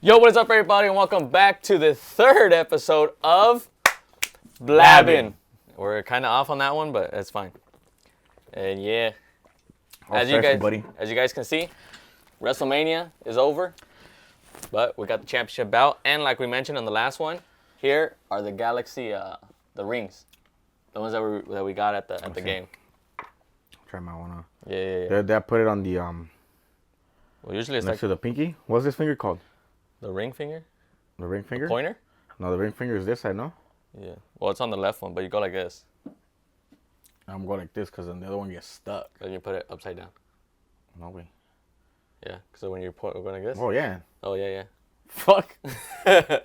Yo, what is up, everybody, and welcome back to the third episode of Blabbin. We're kind of off on that one, but it's fine. And yeah, as you guys can see, WrestleMania is over, but we got the championship bout, and like we mentioned on the last one, here are the Galaxy, the rings, the ones that we got at the game. Try my one on. Yeah. They put it on the Well, usually it's next to the pinky. What's this finger called? the ring finger. The ring finger? The pointer. No, the ring finger is this side, no? Yeah. Well, it's on the left one, but you go like this. I'm going like this because then the other one gets stuck. Then you put it upside down. No way. Yeah. So when you're going like this. Oh yeah. Oh yeah. Fuck. Yeah.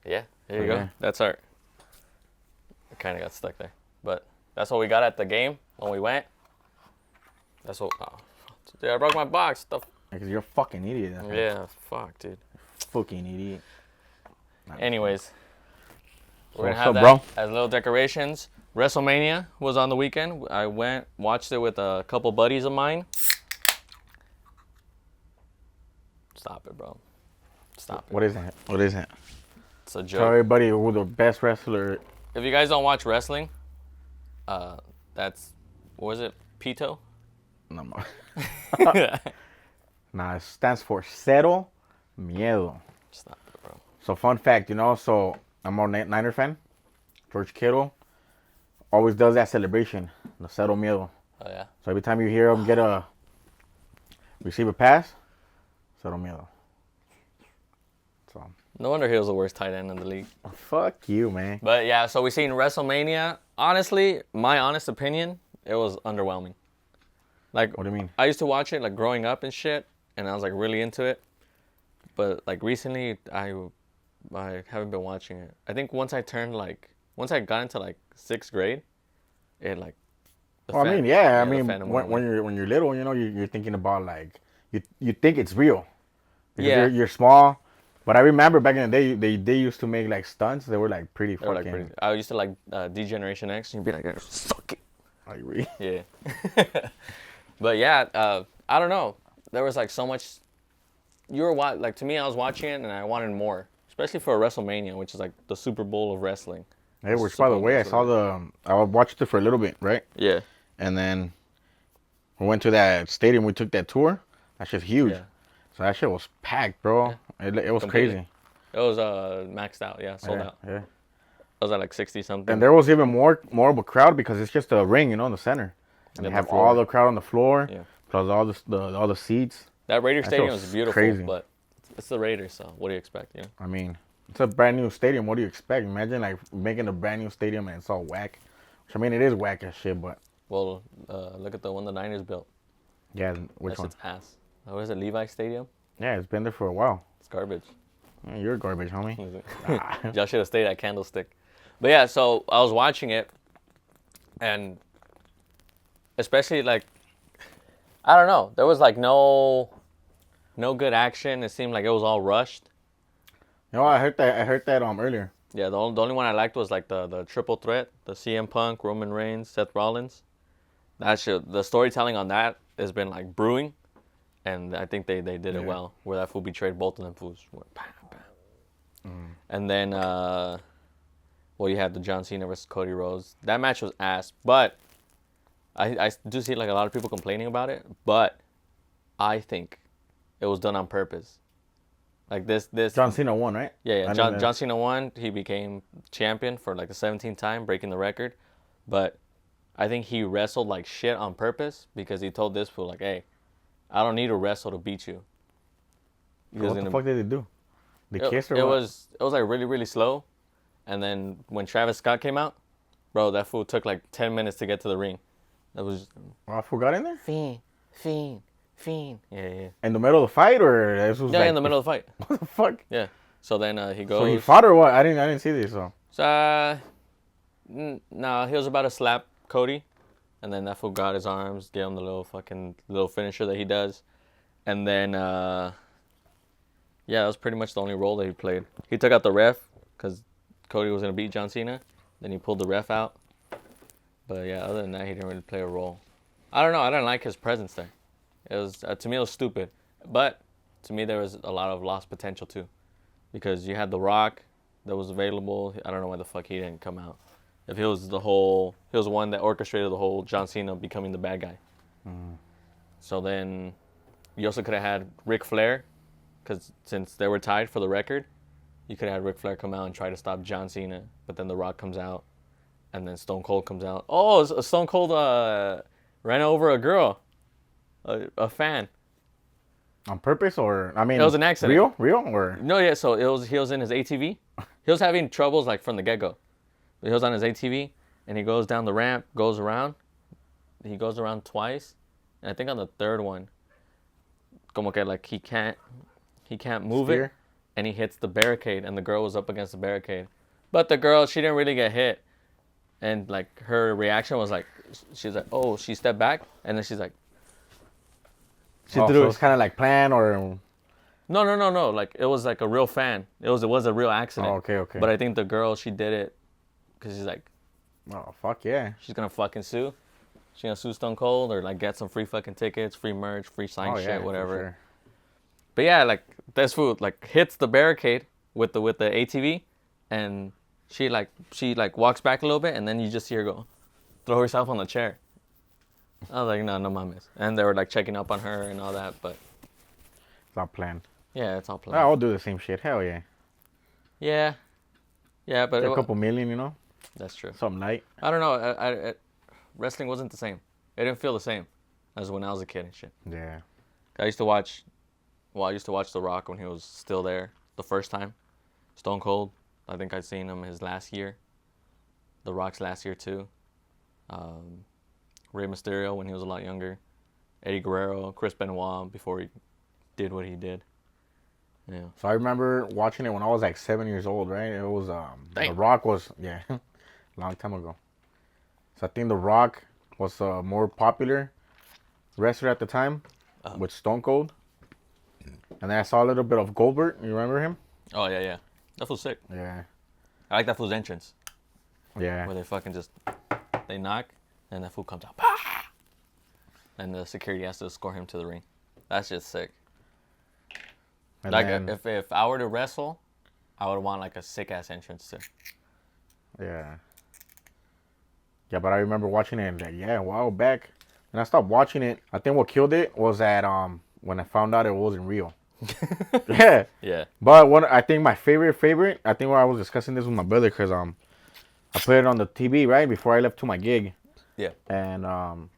There you go. Okay. That's art. It kind of got stuck there, but that's what we got at the game when we went. That's what. Oh, dude, I broke my box. Because you're a fucking idiot. Yeah. Fuck, dude. Fucking idiot. Anyways, we're gonna What's have up, that bro? as little decorations. WrestleMania was on the weekend. I watched it with a couple buddies of mine. Stop it, bro. Stop it. What is that? What is that? It's a Tell joke. everybody who the best wrestler. If you guys don't watch wrestling, that's, what was it? Pito? No, nah, it stands for Cero Miedo. Stop it, bro. So fun fact, so I'm a Niner fan. George Kittle always does that celebration, the Cero Miedo. Oh, yeah? So every time you hear him receive a pass, Cero Miedo. So No wonder he was the worst tight end in the league. fuck you, man. But yeah, so we seen WrestleMania. Honestly, my honest opinion, it was underwhelming. Like, What do you mean? I used to watch it like growing up and shit, and I was like really into it. But like recently, I haven't been watching it. I think once I got into like 6th grade, it like. Well, I mean, yeah. I mean, when you're little, you're thinking about like you think it's real. Because Yeah. You're small. But I remember back in the day, they used to make like stunts. They were like pretty Or, fucking. like, I used to like D-Generation X, and you'd be like, suck it. Like really. Yeah. But yeah, I don't know. There was like so much. To me, I was watching it and I wanted more, especially for a WrestleMania, which is like the Super Bowl of wrestling. Hey, which by the way, I watched it for a little bit, right? Yeah. And then we went to that stadium. We took that tour. That shit's huge. Yeah. So that shit was packed, bro. Yeah. It was Completely. crazy. It was maxed out. Yeah, sold out. Yeah. It was at like 60 something. And there was even more of a crowd because it's just a ring, in the center. And Yeah, they the have floor. all the crowd on the floor, Yeah. plus all the seats. That Raider That Stadium shit was was beautiful, crazy. but it's the Raiders, so what do you expect? You know? I mean, it's a brand new stadium. What do you expect? Imagine like making a brand new stadium and it's all whack. Which I mean, it is whack as shit, but Well, look at the one the Niners built. yeah, which That one? shit's ass. What is it, Levi Stadium? Yeah, it's been there for a while. It's garbage. Man, you're garbage, homie. Y'all should have stayed at Candlestick. But yeah, so I was watching it, and especially like, I don't know, there was like no good action. It seemed like it was all rushed. I heard that earlier. Yeah, the only one I liked was like the triple threat, the CM Punk, Roman Reigns, Seth Rollins. The storytelling on that has been like brewing, and I think they did it well. Where that fool betrayed both of them fools. Bam, bam. And then, you had the John Cena versus Cody Rhodes. That match was ass, but I do see like a lot of people complaining about it. But I think it was done on purpose. Like this. John Cena won, right? Yeah. John Cena won. He became champion for like the 17th time, breaking the record. But I think he wrestled like shit on purpose because he told this fool like, "Hey, I don't need to wrestle to beat you." What the fuck did they do? They kissed or it what? was like really, really slow. And then when Travis Scott came out, bro, that fool took like 10 minutes to get to the ring. That was I forgot in there? Fiend. Yeah. In the middle of the fight, or this was Yeah, in the middle of the fight. What the fuck? Yeah. So then he goes. So he fought or what? I didn't see this. So No, he was about to slap Cody, and then that fool got his arms, gave him the little finisher that he does, and then that was pretty much the only role that he played. He took out the ref because Cody was gonna beat John Cena. Then he pulled the ref out. But yeah, other than that, he didn't really play a role. I don't know. I didn't like his presence there. It was to me it was stupid. But to me there was a lot of lost potential too, because you had The Rock that was available. I don't know why the fuck he didn't come out. If he was the one that orchestrated the whole John Cena becoming the bad guy. So then you also could have had Ric Flair, because since they were tied for the record, you could have had Ric Flair come out and try to stop John Cena, but then The Rock comes out, and then Stone Cold comes out. Oh, Stone Cold ran over a girl, a fan. On purpose, or I mean, It was an accident. Real, or No, yeah. So he was in his ATV. He was having troubles like from the get go. He was on his ATV and he goes down the ramp, goes around. He goes around twice, and I think on the third one, como que like he can't move it, and he hits the barricade, and the girl was up against the barricade, but the girl, she didn't really get hit, and like her reaction was like she's like, oh, she stepped back, and then she's like. She threw. So it's kind of like planned, or No. Like it was like a real fan. It was a real accident. Oh, okay. But I think the girl, she did it because she's like, oh fuck yeah, she's gonna fucking sue. She's gonna sue Stone Cold or like get some free fucking tickets, free merch, free signed shit, whatever. Sure. But yeah, like this fool like hits the barricade with the ATV, and she walks back a little bit, and then you just see her go, throw herself on the chair. I was like, no mames. And they were like checking up on her and all that, but it's all planned. Yeah, it's all planned. I'll do the same shit. Hell yeah. Yeah, but a couple million, you know. That's true. Something light. I don't know. Wrestling wasn't the same. It didn't feel the same as when I was a kid and shit. Yeah. I used to watch The Rock when he was still there the first time. Stone Cold. I think I'd seen him his last year. The Rock's last year too. Rey Mysterio when he was a lot younger. Eddie Guerrero, Chris Benoit before he did what he did. Yeah. So I remember watching it when I was like 7 years old, right? It was The Rock was a long time ago. So I think The Rock was a more popular wrestler at the time with Stone Cold. And then I saw a little bit of Goldberg. You remember him? Oh yeah. That fool's sick. Yeah. I like that fool's entrance. Yeah. Where they fucking they knock and that fool comes out. And the security has to escort him to the ring. That's just sick. And like then, if I were to wrestle, I would want like a sick ass entrance too. Yeah. Yeah, but I remember watching it like, a while back. And I stopped watching it. I think what killed it was that when I found out it wasn't real. Yeah. Yeah. But I think my favorite, I think I was discussing this with my brother because I put it on the TV right before I left to my gig. Yeah. And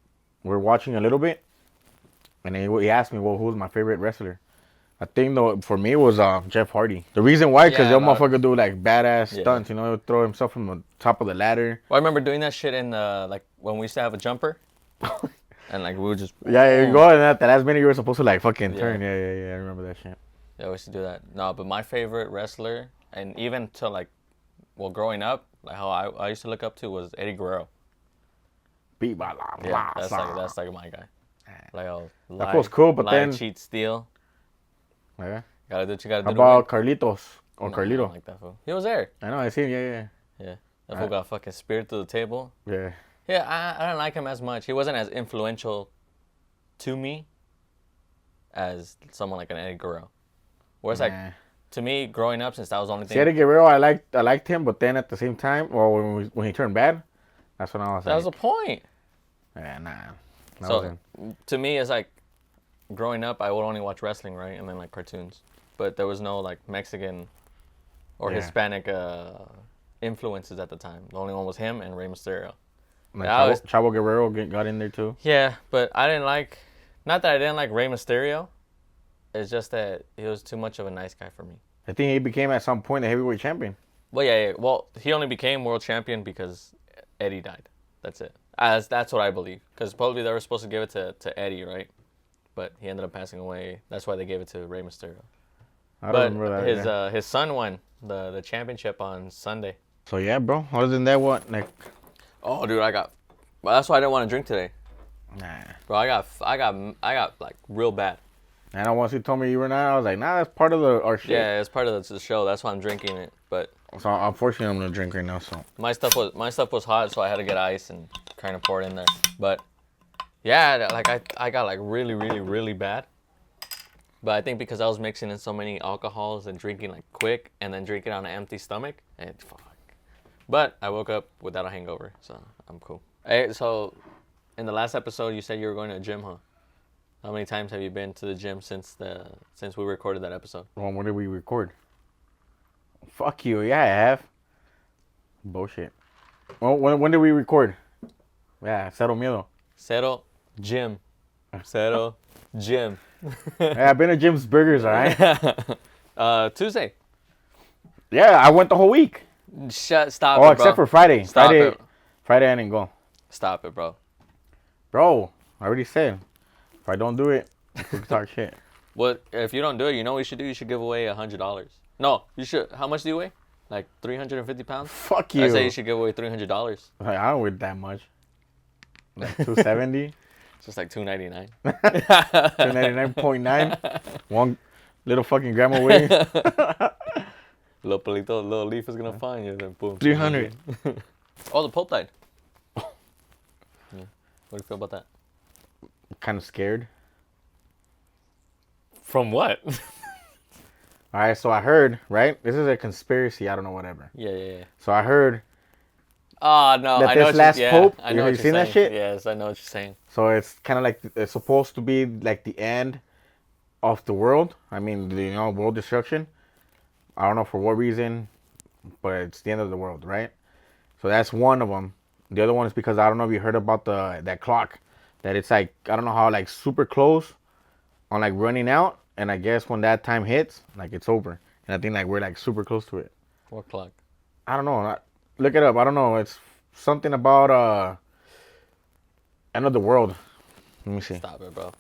we're watching a little bit. And he asked me, well, who's my favorite wrestler? I think though for me it was Jeff Hardy. The reason why, because the motherfucker do like badass stunts, you know, he'll throw himself from the top of the ladder. Well, I remember doing that shit in like when we used to have a jumper, and like we would just you go and at the last minute you were supposed to like fucking turn. Yeah. I remember that shit. Yeah, we used to do that. No, but my favorite wrestler, and even to like, well, growing up, like how I used to look up to was Eddie Guerrero. Yeah, that's like my guy. Like that was cool, but then cheat, steal. Yeah. Gotta do what you gotta do. How about Carlitos or Carlito? I don't like that fool. He was there. I know, I see him, Yeah. That fool got fucking speared through the table. Yeah. Yeah, I don't like him as much. He wasn't as influential to me as someone like an Eddie Guerrero. Whereas like to me, growing up, since that was the only thing. Eddie Guerrero, I liked him, but then at the same time, well, when he turned bad, that's when I was that was the point. Yeah, nah. So to me, it's like growing up, I would only watch wrestling, right, and then like cartoons, but there was no like Mexican or Hispanic influences at the time. The only one was him and Rey Mysterio. Like Chavo Guerrero got in there too. Yeah, but I didn't like. Not that I didn't like Rey Mysterio. It's just that he was too much of a nice guy for me. I think he became at some point a heavyweight champion. Well, yeah. Well, he only became world champion because Eddie died. That's it. That's what I believe. Because probably they were supposed to give it to Eddie, right? But he ended up passing away. That's why they gave it to Rey Mysterio. I don't remember that. His son won the championship on Sunday. So yeah, bro. Other than that, what like? Oh, dude, well, that's why I didn't want to drink today. Nah. Bro, I got like real bad. And once you told me you were not, I was like, nah, that's part of our shit. Yeah, it's part of the show. That's why I'm drinking it. But so unfortunately, I'm gonna drink right now. So my stuff was hot, so I had to get ice and kind of pour it in there. But yeah, like I got like really, really, really bad. But I think because I was mixing in so many alcohols and drinking like quick and then drinking on an empty stomach, and fuck. But I woke up without a hangover, so I'm cool. Hey, so in the last episode, you said you were going to the gym, huh? How many times have you been to the gym since we recorded that episode? Well, when did we record? Fuck you. Yeah, I have. Bullshit. Well, when did we record? Yeah, Cero Miedo. Cero gym. Cero gym. Yeah, I've been to Jim's Burgers, all right? Tuesday. Yeah, I went the whole week. Stop it, Oh, bro. except for Friday. Stop it. Friday I didn't go. Stop it, bro. Bro, I already said, if I don't do it, we can talk shit. What if you don't do it? You know what you should do? You should give away $100. No, you should. How much do you weigh? Like 350 pounds? Fuck you. I say you should give away $300. Like, I don't weigh that much. Like 270. It's just like $299. 299.9. One little fucking grandma weight. Little Pelito, little Leaf is gonna find you. Then boom. 300. Oh, the Pope died. Yeah. What do you feel about that? Kind of scared. From what? All right, so I heard, right? This is a conspiracy. I don't know, whatever. Yeah. So I heard Oh, no. that I know this last Pope, I know you what seen you're that saying. shit? Yes, I know what you're saying. So it's kind of like, it's supposed to be like the end of the world. I mean, world destruction. I don't know for what reason, but it's the end of the world, right? So that's one of them. The other one is because I don't know if you heard about that clock. That it's like, I don't know how, like super close on like running out. And I guess when that time hits, like it's over. And I think like we're like super close to it. What clock? I don't know. Look it up. I don't know. It's something about end of the world. Let me see. Stop it, bro.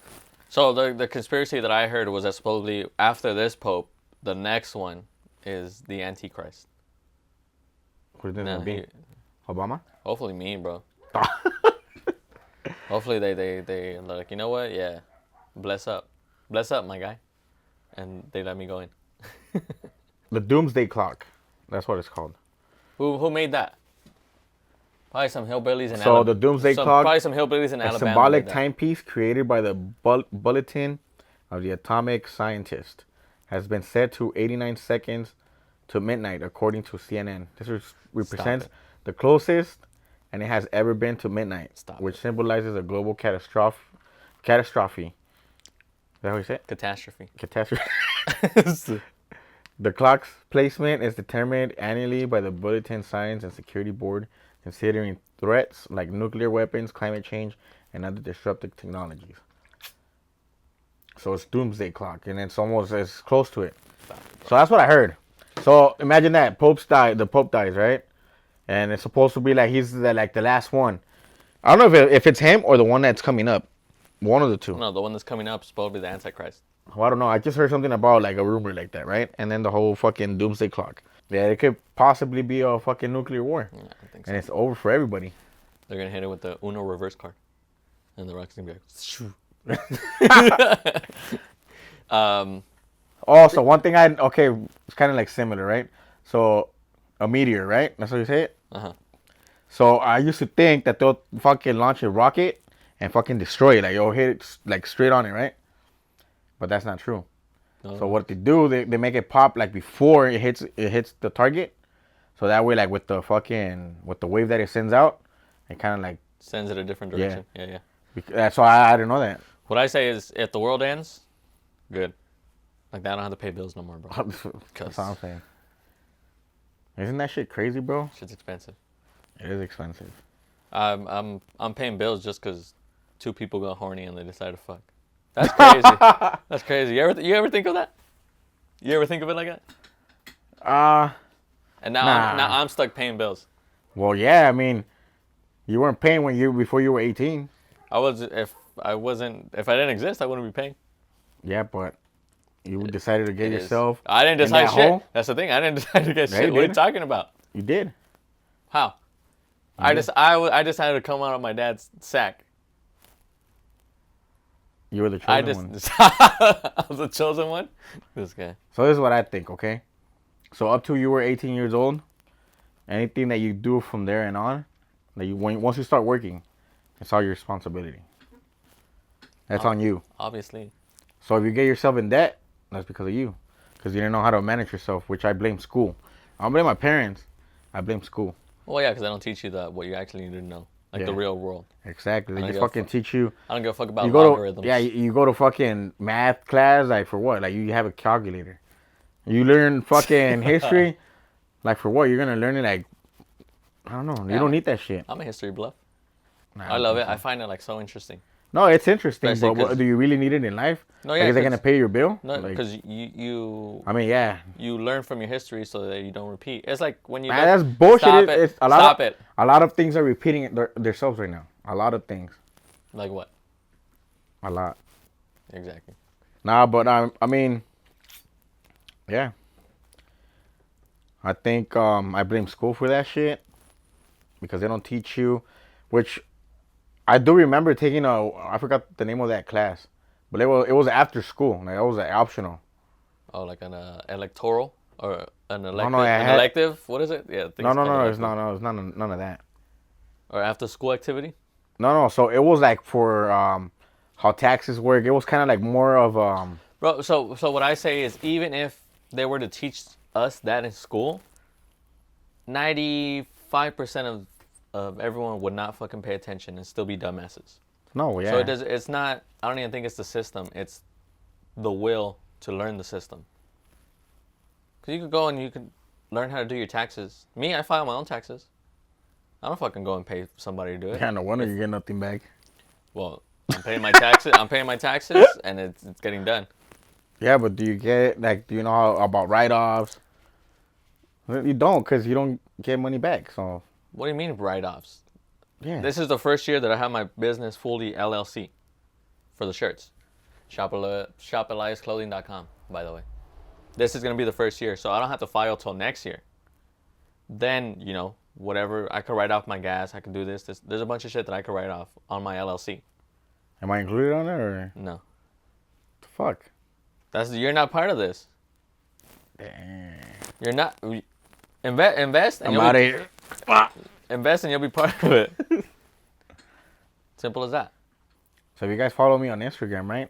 So the conspiracy that I heard was that supposedly after this Pope, the next one is the Antichrist. What is this gonna be? Obama? Hopefully me, bro. Hopefully they like, you know what? Yeah. Bless up, my guy. And they let me go in. The Doomsday Clock. That's what it's called. Who made that? Probably some hillbillies in Alabama. So the Doomsday Clock, Probably some hillbillies in a Alabama. symbolic timepiece created by the Bulletin of the Atomic Scientist, has been set to 89 seconds to midnight, according to CNN. This represents the closest and it has ever been to midnight, which symbolizes a global catastrophe. Is that what you said? Catastrophe. The clock's placement is determined annually by the Bulletin Science and Security Board, considering threats like nuclear weapons, climate change, and other disruptive technologies. So it's Doomsday Clock, and it's almost as close to it. So that's what I heard. So imagine that the Pope dies, right? And it's supposed to be like he's the last one. I don't know if it's him or the one that's coming up. One of the two. No, the one that's coming up is supposed to be the Antichrist. Well, I don't know. I just heard something about like a rumor like that, right? And then the whole fucking Doomsday Clock. Yeah, it could possibly be a fucking nuclear war. Yeah, I think so. And it's over for everybody. They're going to hit it with the Uno reverse card. And the rock's going to be like... Also, one thing it's kind of like similar, right? So, a meteor, right? That's how you say it? Uh-huh. So, I used to think that they'll fucking launch a rocket and fucking destroy it. Like, you'll hit it like straight on it, right? But that's not true. Oh. So what they do, they make it pop like before it hits the target. So that way, like with the wave that it sends out, it kind of like sends it a different direction. Yeah. That's why I didn't know that. What I say is, if the world ends, good. Like, I don't have to pay bills no more, bro. That's what I'm saying. Isn't that shit crazy, bro? Shit's expensive. It is expensive. I'm paying bills just because two people got horny and they decided to fuck. That's crazy. That's crazy. You ever think of that? You ever think of it like that? And now I'm stuck paying bills. Well, yeah. I mean, you weren't paying before you were 18. If I didn't exist, I wouldn't be paying. Yeah, but you decided to get yourself. I didn't decide shit. Hole? That's the thing. I didn't decide to get shit. What are you talking about? You did. How? I decided to come out of my dad's sack. You were the chosen one. I was the chosen one? This guy. So this is what I think, okay? So up to you were 18 years old, anything that you do from there and on, once you start working, it's all your responsibility. That's on you. Obviously. So if you get yourself in debt, that's because of you. Because you didn't know how to manage yourself, which I blame school. I don't blame my parents. I blame school. Well, yeah, because they don't teach you what you actually need to know, like the real world. Exactly. They just fucking teach you. I don't give a fuck about you logarithms. You go to fucking math class, like for what? Like you have a calculator. You learn fucking history, like for what? You're gonna learn it like, I don't know. You don't need that shit. I'm a history bluff. Nah, I love it. So. I find it like so interesting. No, it's interesting, but do you really need it in life? No, yeah. Like, is it gonna pay your bill? No, because you. I mean, yeah. You learn from your history so that you don't repeat. It's like when you. That's bullshit. Stop it. A lot of things are repeating themselves right now. A lot of things. Like what? A lot. Exactly. Nah, but I mean, yeah. I think I blame school for that shit because they don't teach you, which I do remember taking I forgot the name of that class, but it was after school. Like it was optional. Oh, like an electoral or an elective? No, an elective? What is it? Yeah. No, it's none of that. Or after school activity? No. So it was like for how taxes work. It was kind of like more of Bro, so what I say is even if they were to teach us that in school, 95% of everyone would not fucking pay attention and still be dumbasses. No, yeah. So it's not, I don't even think it's the system. It's the will to learn the system. Because you could go and you could learn how to do your taxes. Me, I file my own taxes. I don't fucking go and pay somebody to do it. Yeah, no wonder you get nothing back. Well, I'm paying my taxes. And it's getting done. Yeah, but do you get, like, do you know about write-offs? You don't, because you don't get money back, so. What do you mean write-offs? Yeah. This is the first year that I have my business fully LLC for the shirts. ShopAliasClothing.com, by the way. This is going to be the first year, so I don't have to file till next year. Then, whatever, I could write off my gas, I could do this. There's a bunch of shit that I could write off on my LLC. Am I included on it, or? No. The fuck? You're not part of this. Damn. You're not. Invest and I'm out of here. Invest and you'll be part of it. Simple as that. So if you guys follow me on Instagram, right?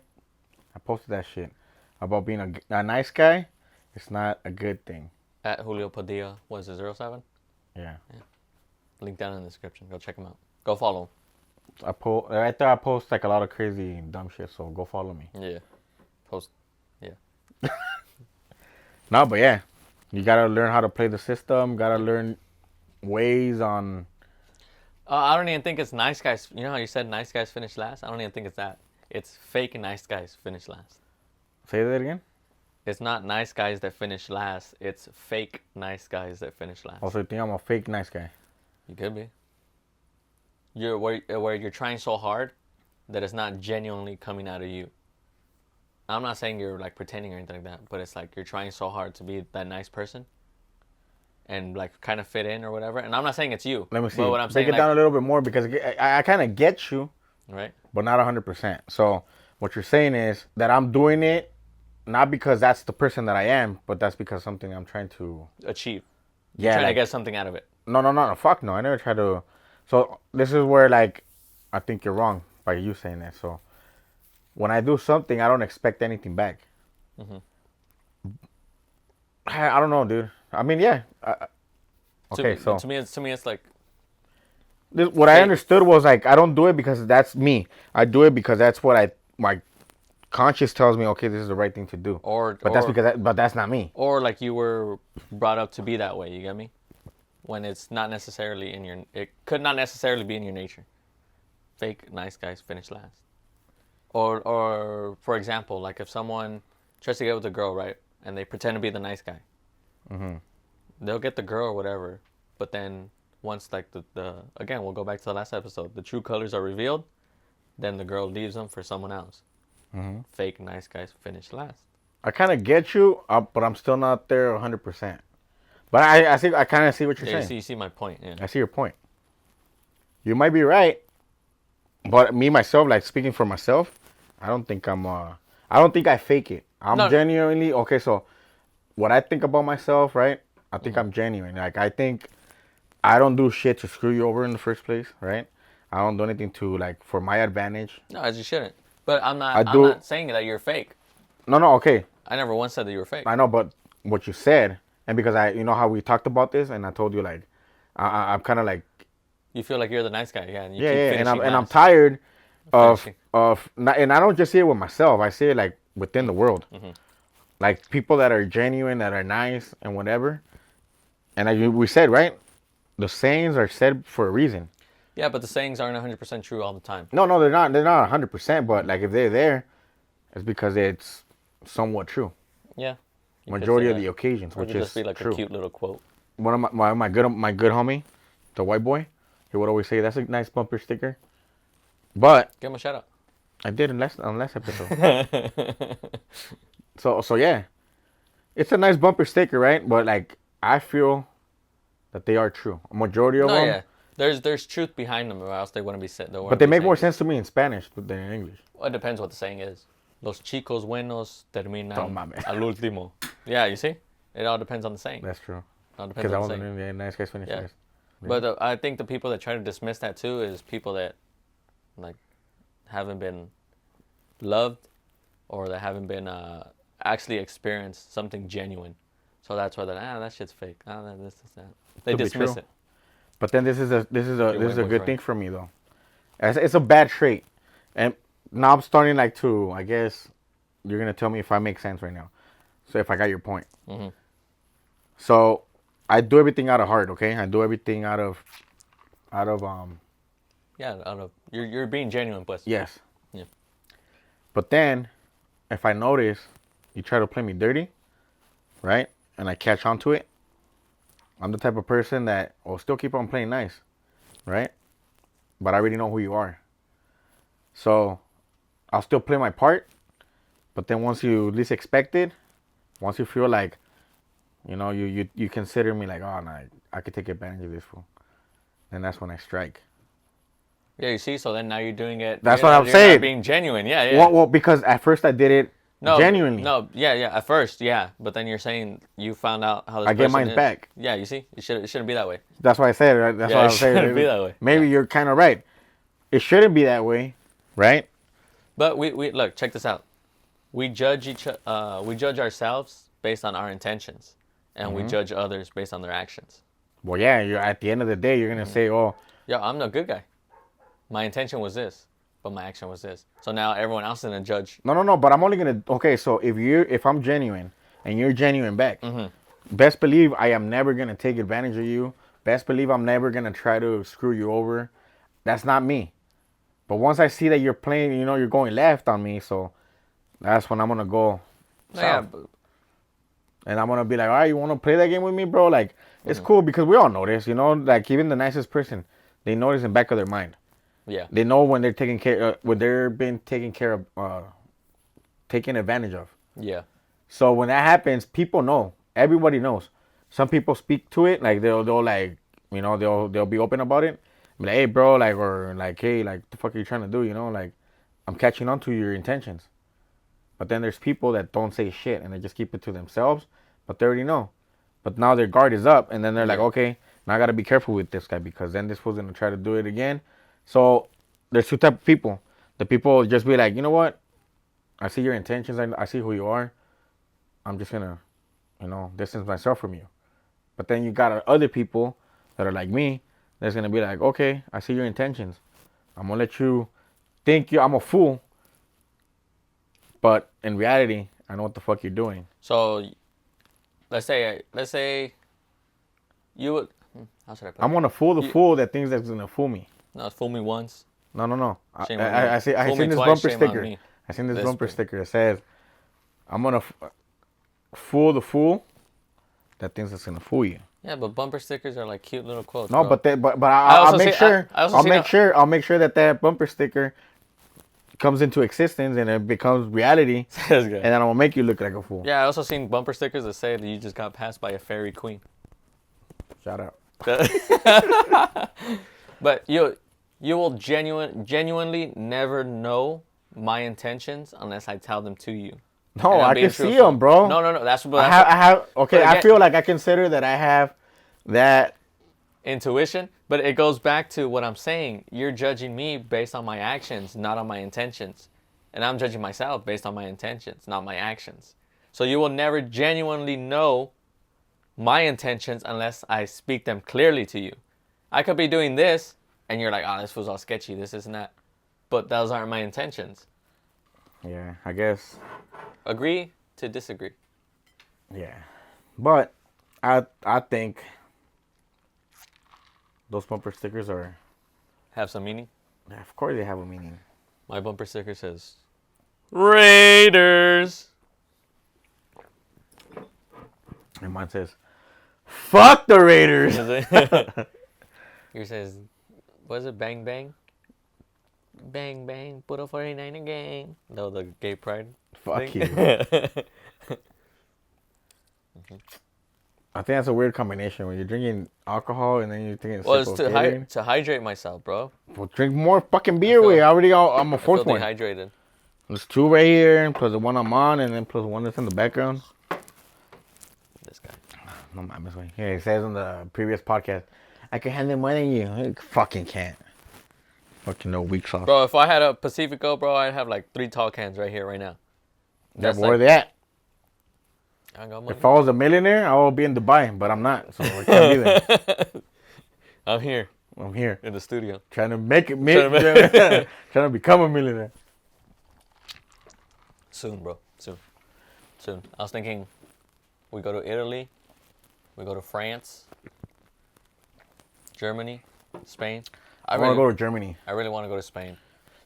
I posted that shit about being a nice guy. It's not a good thing. At Julio Padilla, what is it, 07? Yeah. Link down in the description. Go check him out. Go follow him. Right there I post like a lot of crazy dumb shit, so go follow me. Yeah. Post. Yeah. No, but yeah. You gotta learn how to play the system. Gotta learn ways on. I don't even think it's nice guys. You know how you said nice guys finish last? I don't even think it's that. It's fake nice guys finish last. Say that again? It's not nice guys that finish last. It's fake nice guys that finish last. Also, you think I'm a fake nice guy? You could be. You're where you're trying so hard that it's not genuinely coming out of you. I'm not saying you're like pretending or anything like that, but it's like you're trying so hard to be that nice person and like kind of fit in or whatever. And I'm not saying it's you. Let me see. But what I'm saying, break it down a little bit more because I kind of get you, right? But not 100%. So what you're saying is that I'm doing it not because that's the person that I am, but that's because something I'm trying to achieve. You're trying to get something out of it. No. Fuck no. I never try to. So this is where like I think you're wrong by you saying that. So when I do something, I don't expect anything back. Mm-hmm. I don't know, dude. I mean, yeah. Okay, so to me, it's like what I understood was like I don't do it because that's me. I do it because that's what my conscience tells me. Okay, this is the right thing to do. But that's not me. Or like you were brought up to be that way. You get me? When it's not necessarily it could not necessarily be in your nature. Fake nice guys finish last. Or for example, like if someone tries to get with a girl, right, and they pretend to be the nice guy, they'll get the girl or whatever. But then once like the again, we'll go back to the last episode. The true colors are revealed, then the girl leaves them for someone else. Fake nice guys finish last. I kind of get you, but I'm still not there 100%. But I kind of see what you're saying. You see my point. Yeah. I see your point. You might be right, but me myself, like speaking for myself, I don't think I fake it. I'm genuinely okay. So, what I think about myself, right? I think I'm genuine. Like I think I don't do shit to screw you over in the first place, right? I don't do anything to like for my advantage. No, as you shouldn't. But I'm not saying that you're fake. No, okay. I never once said that you were fake. I know, but what you said, and because you know how we talked about this, and I told you like, I'm kind of like, You feel like you're the nice guy, yeah, and you yeah, keep yeah, finishing and I'm last. tired Finishing. and I don't just see it with myself. I see it like within the world, like people that are genuine, that are nice, and whatever. And we said right, the sayings are said for a reason. Yeah, but the sayings aren't 100% true all the time. No, they're not. They're not 100%. But like if they're there, it's because it's somewhat true. Yeah. Majority of the occasions, or which it could is just be like true. a cute little quote. One of my good homie, the white boy, he would always say, "That's a nice bumper sticker." But give him a shout out. I did on last episode. so yeah, it's a nice bumper sticker, right? But like I feel that they are true. A majority of them. Yeah. There's truth behind them, or else they wouldn't be said. But they make more sense to me in Spanish than in English. Well, it depends what the saying is. Los chicos buenos terminan al último. Yeah, you see? It all depends on the saying. That's true. It all depends on the saying. Yeah, nice guys finish yeah. Nice. Yeah. But I think the people that try to dismiss that too is people that like haven't been loved or that haven't been actually experienced something genuine. So that's why that shit's fake. This that. They dismiss it. But then this is a good thing for me though. It's a bad trait, and now I'm starting like to. I guess you're gonna tell me if I make sense right now. So if I got your point. Mm-hmm. So I do everything out of heart. Okay, I do everything out of. Yeah, out of you're being genuine, pues. Yes. Yeah. But then, if I notice you try to play me dirty, right, and I catch on to it, I'm the type of person that will still keep on playing nice, right? But I already know who you are. So I'll still play my part, but then once you least expect it, once you feel like, you consider me like, oh, no, I could take advantage of this fool, then that's when I strike. Yeah, you see, so then now you're doing it. That's what I'm saying. Not being genuine, yeah. Well, because at first I did it genuinely. No, yeah, at first, yeah. But then you're saying you found out how this I get mine back. Yeah, you see, it shouldn't be that way. That's why I said it. Right? That's what I'm saying. It shouldn't be that way. Maybe you're kind of right. It shouldn't be that way, right? But we look, check this out. We judge ourselves based on our intentions, and we judge others based on their actions. Well, yeah. You're at the end of the day, you're gonna say, "Oh, yeah, I'm the good guy. My intention was this, but my action was this." So now everyone else is gonna judge. No. But I'm only gonna. Okay, so if I'm genuine and you're genuine back, best believe I am never gonna take advantage of you. Best believe I'm never gonna try to screw you over. That's not me. But once I see that you're playing, you're going left on me, so that's when I'm gonna go south. Yeah, and I'm gonna be like, all right, you wanna play that game with me, bro? Like, it's cool because we all know this, like even the nicest person, they know this in the back of their mind. Yeah. They know when they're when they're being taken care of, taken advantage of. Yeah. So when that happens, people know. Everybody knows. Some people speak to it, like they'll like, they'll be open about it. Be like, hey, bro, like, or like, hey, like, the fuck are you trying to do? Like, I'm catching on to your intentions. But then there's people that don't say shit and they just keep it to themselves, but they already know. But now their guard is up, and then they're like, okay, now I gotta be careful with this guy because then this fool's gonna try to do it again. So there's two types of people. The people just be like, you know what? I see your intentions. I see who you are. I'm just gonna, distance myself from you. But then you got other people that are like me. That's gonna be like, okay, I see your intentions. I'm gonna let you think I'm a fool. But in reality, I know what the fuck you're doing. So, let's say you would. How should I put it? I'm gonna fool the fool that thinks that's gonna fool me. No, fool me once. No. I seen this twice, bumper sticker. I seen this bumper sticker that says, "I'm gonna fool the fool that thinks it's gonna fool you." Yeah, but bumper stickers are like cute little quotes. No, bro. but I'll make sure. I'll make sure that bumper sticker comes into existence and it becomes reality. And then I'm gonna make you look like a fool. Yeah, I also seen bumper stickers that say that you just got passed by a fairy queen. Shout out. But you will genuinely never know my intentions unless I tell them to you. No, I can see them, bro. No. That's what I have. Okay, I feel like I consider that I have that intuition, but it goes back to what I'm saying. You're judging me based on my actions, not on my intentions. And I'm judging myself based on my intentions, not my actions. So you will never genuinely know my intentions unless I speak them clearly to you. I could be doing this, and you're like, oh, this was all sketchy, this isn't that. But those aren't my intentions. Yeah, I guess. Agree to disagree. Yeah. But I think those bumper stickers are... Have some meaning? Yeah, of course they have a meaning. My bumper sticker says, Raiders. And mine says, fuck the Raiders. Yours says, what is it? Bang, bang? Bang, bang, put a 49er gang. No, the gay pride. Fuck thing. you. I think that's a weird combination when you're drinking alcohol and then you're drinking Well, sip it's of to hydrate myself, bro. Well, drink more fucking beer. I'm a fourth one. Dehydrated. There's 2 right here, plus the one I'm on, and then plus one that's in the background. This guy. No mames, güey. Yeah, it says on the previous podcast, I can handle more than you. I fucking can't. Fucking no weak sauce. Bro, if I had a Pacifico, bro, I'd have like 3 tall cans right here, right now. That's where they at. I got money. If I was a millionaire, I would be in Dubai, but I'm not, so I can't be there. I'm here. I'm here. In the studio. Trying to make it, trying to become a millionaire. Soon, bro. Soon. I was thinking we go to Italy, we go to France, Germany, Spain. I want to go to Germany. I really want to go to Spain.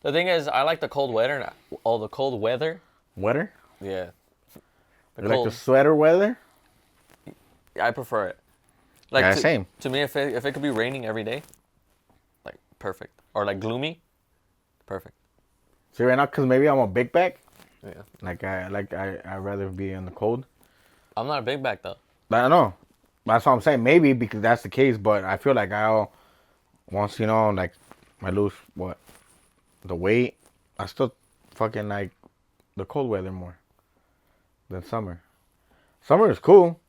The thing is, I like the cold weather. The cold weather. Weather? Yeah. You like the sweater weather? I prefer it. Like yeah, same. To me, if it could be raining every day, like perfect. Or like gloomy, perfect. See, right now, because maybe I'm a big back. Yeah. I'd rather be in the cold. I'm not a big back though. I know. That's what I'm saying. Maybe because that's the case, but I feel like once like I lose the weight, I still fucking like the cold weather more than summer. Summer is cool,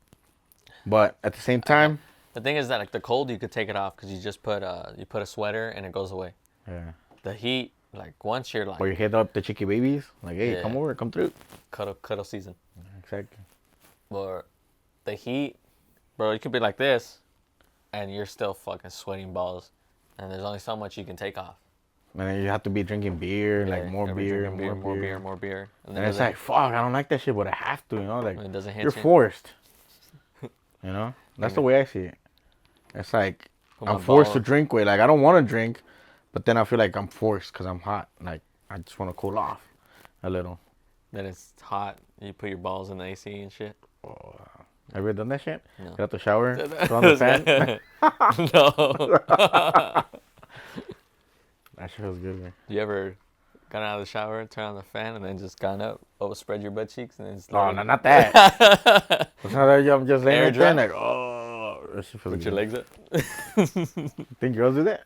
but at the same time, the thing is that like the cold you could take it off because you just put a sweater and it goes away. Yeah. The heat, like once you're like. Or you hit up the chicky babies, like, hey, come over, come through. Cuddle season. Exactly. Or the heat, bro, you could be like this, and you're still fucking sweating balls, and there's only so much you can take off. And then you have to be drinking beer, like more beer. And it's like, fuck, I don't like that shit, but I have to, like, it doesn't hit you're forced. That's the way I see it. It's like, I'm forced to drink way. Like, I don't want to drink, but then I feel like I'm forced because I'm hot. Like, I just want to cool off a little. Then it's hot. You put your balls in the AC and shit. Oh, have you ever done that shit? No. Get out the shower, throw on the fan? No. That shit was good, man. You ever got out of the shower, turn on the fan, and then just gone up, overspread your butt cheeks, and then just no, not that. It's not that I'm just laying right there, like, oh, that shit feels Put good. your legs up. Think girls do that?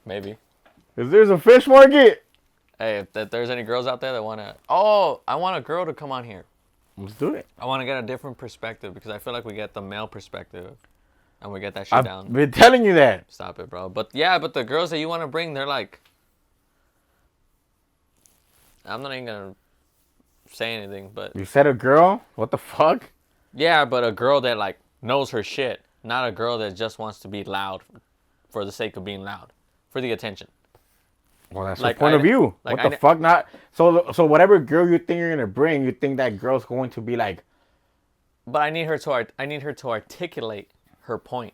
Maybe. If there's a fish market. Hey, if there's any girls out there that want to... Oh, I want a girl to come on here. Let's do it. I want to get a different perspective because I feel like we get the male perspective and we get that shit down. I've been telling you that. Stop it, bro. But yeah, the girls that you want to bring, they're like... I'm not even going to say anything, but... You said a girl? What the fuck? Yeah, but a girl that like knows her shit. Not a girl that just wants to be loud for the sake of being loud. For the attention. Well, that's the point of view. Like, what the fuck? Not so whatever girl you think you're gonna bring, you think that girl's going to be like. But I need her to articulate her point.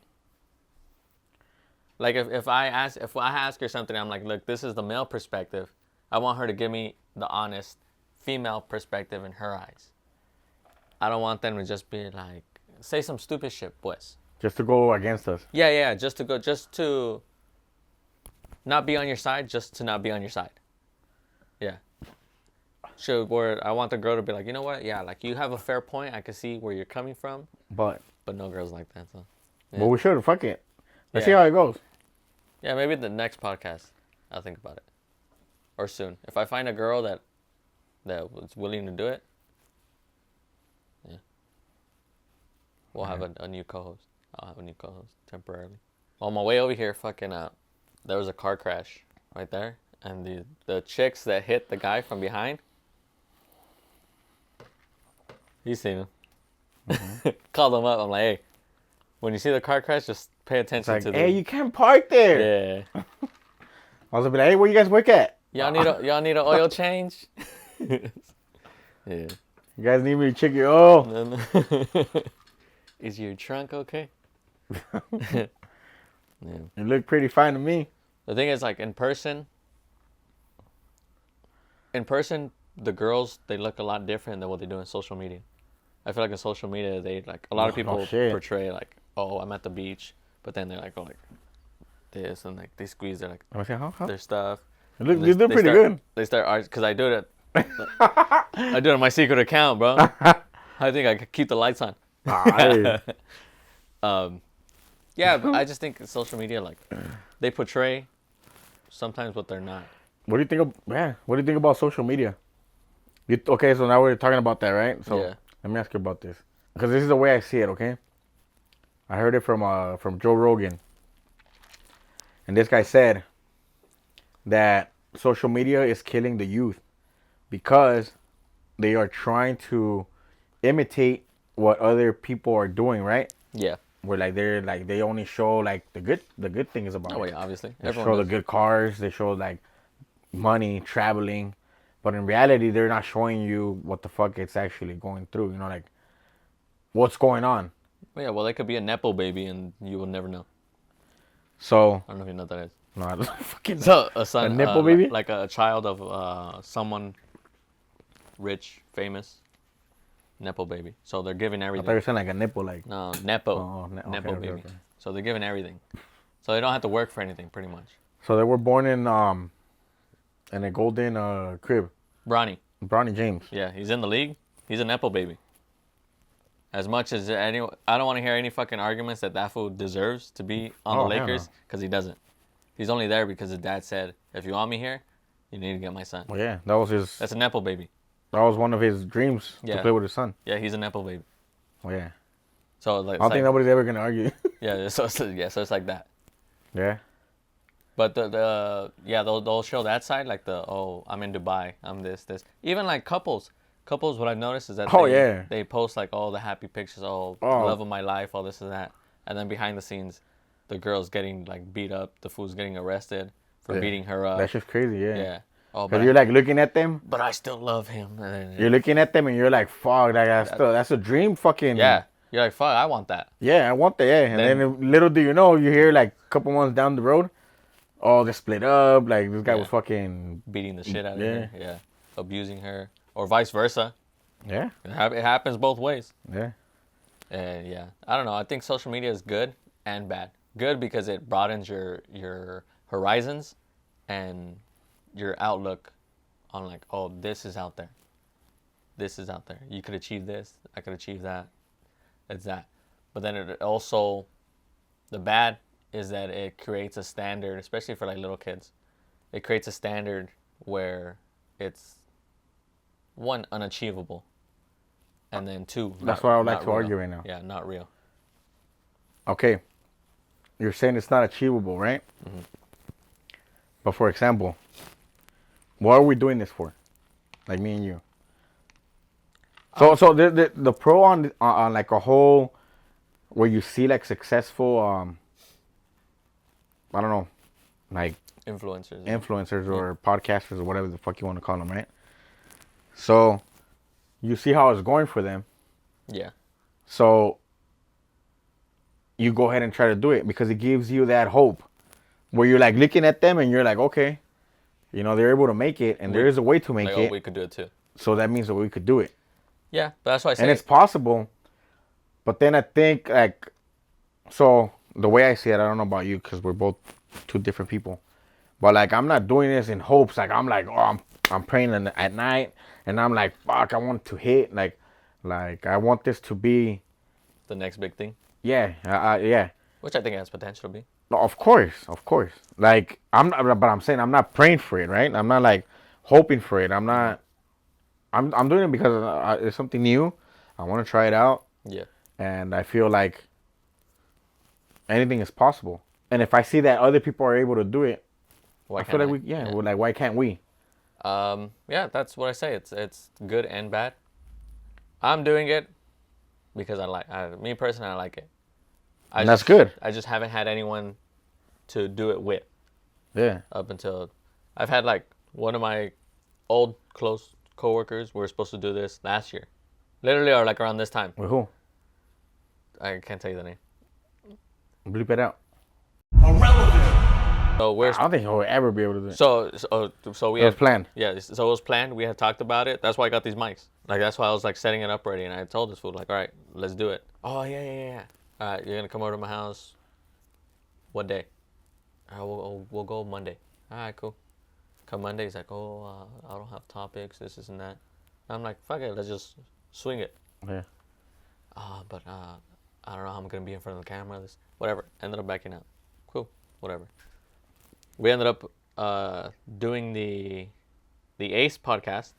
Like if I ask her something, I'm like, look, this is the male perspective. I want her to give me the honest female perspective in her eyes. I don't want them to just be like, say some stupid shit, pues. Just to go against us. Yeah, just to not be on your side, just to not be on your side. Yeah. So where I want the girl to be like, you know what? Yeah, like you have a fair point. I can see where you're coming from. But no girls like that. So. Yeah. But we should fuck it. Let's see how it goes. Yeah, maybe the next podcast, I'll think about it. Or soon. If I find a girl that was willing to do it, yeah. We'll have a new co-host. I'll have a new co-host temporarily. On my way over here, fucking there was a car crash right there, and the chicks that hit the guy from behind. You seen him? Mm-hmm. Called him up. I'm like, hey, when you see the car crash, just pay attention like, to the. Hey, you can't park there. Yeah. I was gonna be like, hey, where you guys work at? Y'all need an oil change. Yeah. You guys need me to check your oil. Is your trunk okay? Yeah. You look pretty fine to me. The thing is, like in person, the girls they look a lot different than what they do in social media. I feel like in social media, they like a lot of people portray like, oh, I'm at the beach, but then they're like, oh, like this and like they squeeze their their stuff. You do pretty good. They start because I do it. I do it on my secret account, bro. I think I could keep the lights on. Yeah, but I just think social media like they portray sometimes what they're not. What do you think What do you think about social media? Okay, so now we're talking about that, right? So let me ask you about this. Because this is the way I see it, okay? I heard it from Joe Rogan. And this guy said that social media is killing the youth because they are trying to imitate what other people are doing, right? Yeah. Where they only show like the good things about it. Oh yeah, obviously. They show the good cars, they show like money, traveling, but in reality they're not showing you what the fuck it's actually going through, you know, like what's going on. Yeah, well, they could be a nepo baby and you will never know. So I don't know if you know what that is. No, I don't fucking know. So a son, a nepo baby, like a child of someone rich, famous. Nepo baby. So they're giving everything. I thought you were saying like a nipple, like no nepo. Nepo baby. Okay. So they're giving everything. So they don't have to work for anything, pretty much. So they were born in a golden crib. Bronny James. Yeah, he's in the league. He's a nepo baby. As much as I don't want to hear any fucking arguments that fool deserves to be on the Lakers, because he doesn't. He's only there because his dad said, if you want me here, you need to get my son. Well, yeah, that was his. That's a nepo baby. That was one of his dreams to play with his son. Yeah, he's a nepo baby. Oh yeah. So like, I don't think nobody's ever gonna argue. Yeah, so it's like that. Yeah. But they'll show that side like I'm in Dubai, I'm this. Even like couples, what I've noticed is that they post like all the happy pictures, love of my life, all this and that, and then behind the scenes, the girl's getting like beat up, the fool's getting arrested for beating her up. That's just crazy, yeah. Yeah. Oh, but you're like looking at them. But I still love him. You're looking at them and you're like, fuck, that's a dream fucking. Yeah. You're like, fuck, I want that. Yeah, I want that, yeah. And then little do you know, you hear like a couple months down the road, they split up. Like this guy was fucking beating the shit out of her. Yeah. Abusing her. Or vice versa. Yeah. It happens both ways. Yeah. And yeah. I don't know. I think social media is good and bad. Good because it broadens your horizons and your outlook on like, oh, this is out there. This is out there. You could achieve this. I could achieve that. It's that. But then it also, the bad is that it creates a standard, especially for like little kids. It creates a standard where it's one, unachievable, and then two, that's what I would like to argue right now. Yeah, not real. Okay. You're saying it's not achievable, right? Mm-hmm. But for example, what are we doing this for? Like me and you. So the pro on like a whole, where you see like successful, I don't know, like influencers or podcasters or whatever the fuck you want to call them, right? So you see how it's going for them. Yeah. So you go ahead and try to do it because it gives you that hope where you're like looking at them and you're like, okay, you know, they're able to make it and there is a way to make it. We could do it too. So that means that we could do it. Yeah, but that's why I say. And it's possible. But then I think like, so the way I see it, I don't know about you because we're both two different people. But like, I'm not doing this in hopes. Like, I'm like, I'm praying at night and I'm like, fuck, I want to hit. Like I want this to be the next big thing. Yeah, yeah. Which I think has potential to be. No, of course. Like but I'm saying I'm not praying for it, right? I'm not like hoping for it. I'm doing it because it's something new. I want to try it out. Yeah. And I feel like anything is possible. And if I see that other people are able to do it, Why I feel can't like I? we're like, why can't we? Yeah, that's what I say. It's good and bad. I'm doing it because me personally, I like it. And that's good. I just haven't had anyone to do it with Yeah. up until I've had like one of my old close coworkers. We were supposed to do this last year, literally, or like around this time. With who? I can't tell you the name. Bleep it out. So we're I don't think he'll ever be able to do it. so we It was had planned. Yeah, so it was planned. We had talked about it. That's why I got these mics. Like that's why I was like setting it up already, and I told this fool like, all right, let's do it. Oh yeah. All right, you're gonna come over to my house. What day? All right, we'll go Monday. All right, cool. Come Monday, he's like, I don't have topics, this and that. I'm like, fuck it, let's just swing it. Yeah. But I don't know how I'm gonna be in front of the camera. This whatever. Ended up backing out. Cool, whatever. We ended up doing the Ace podcast,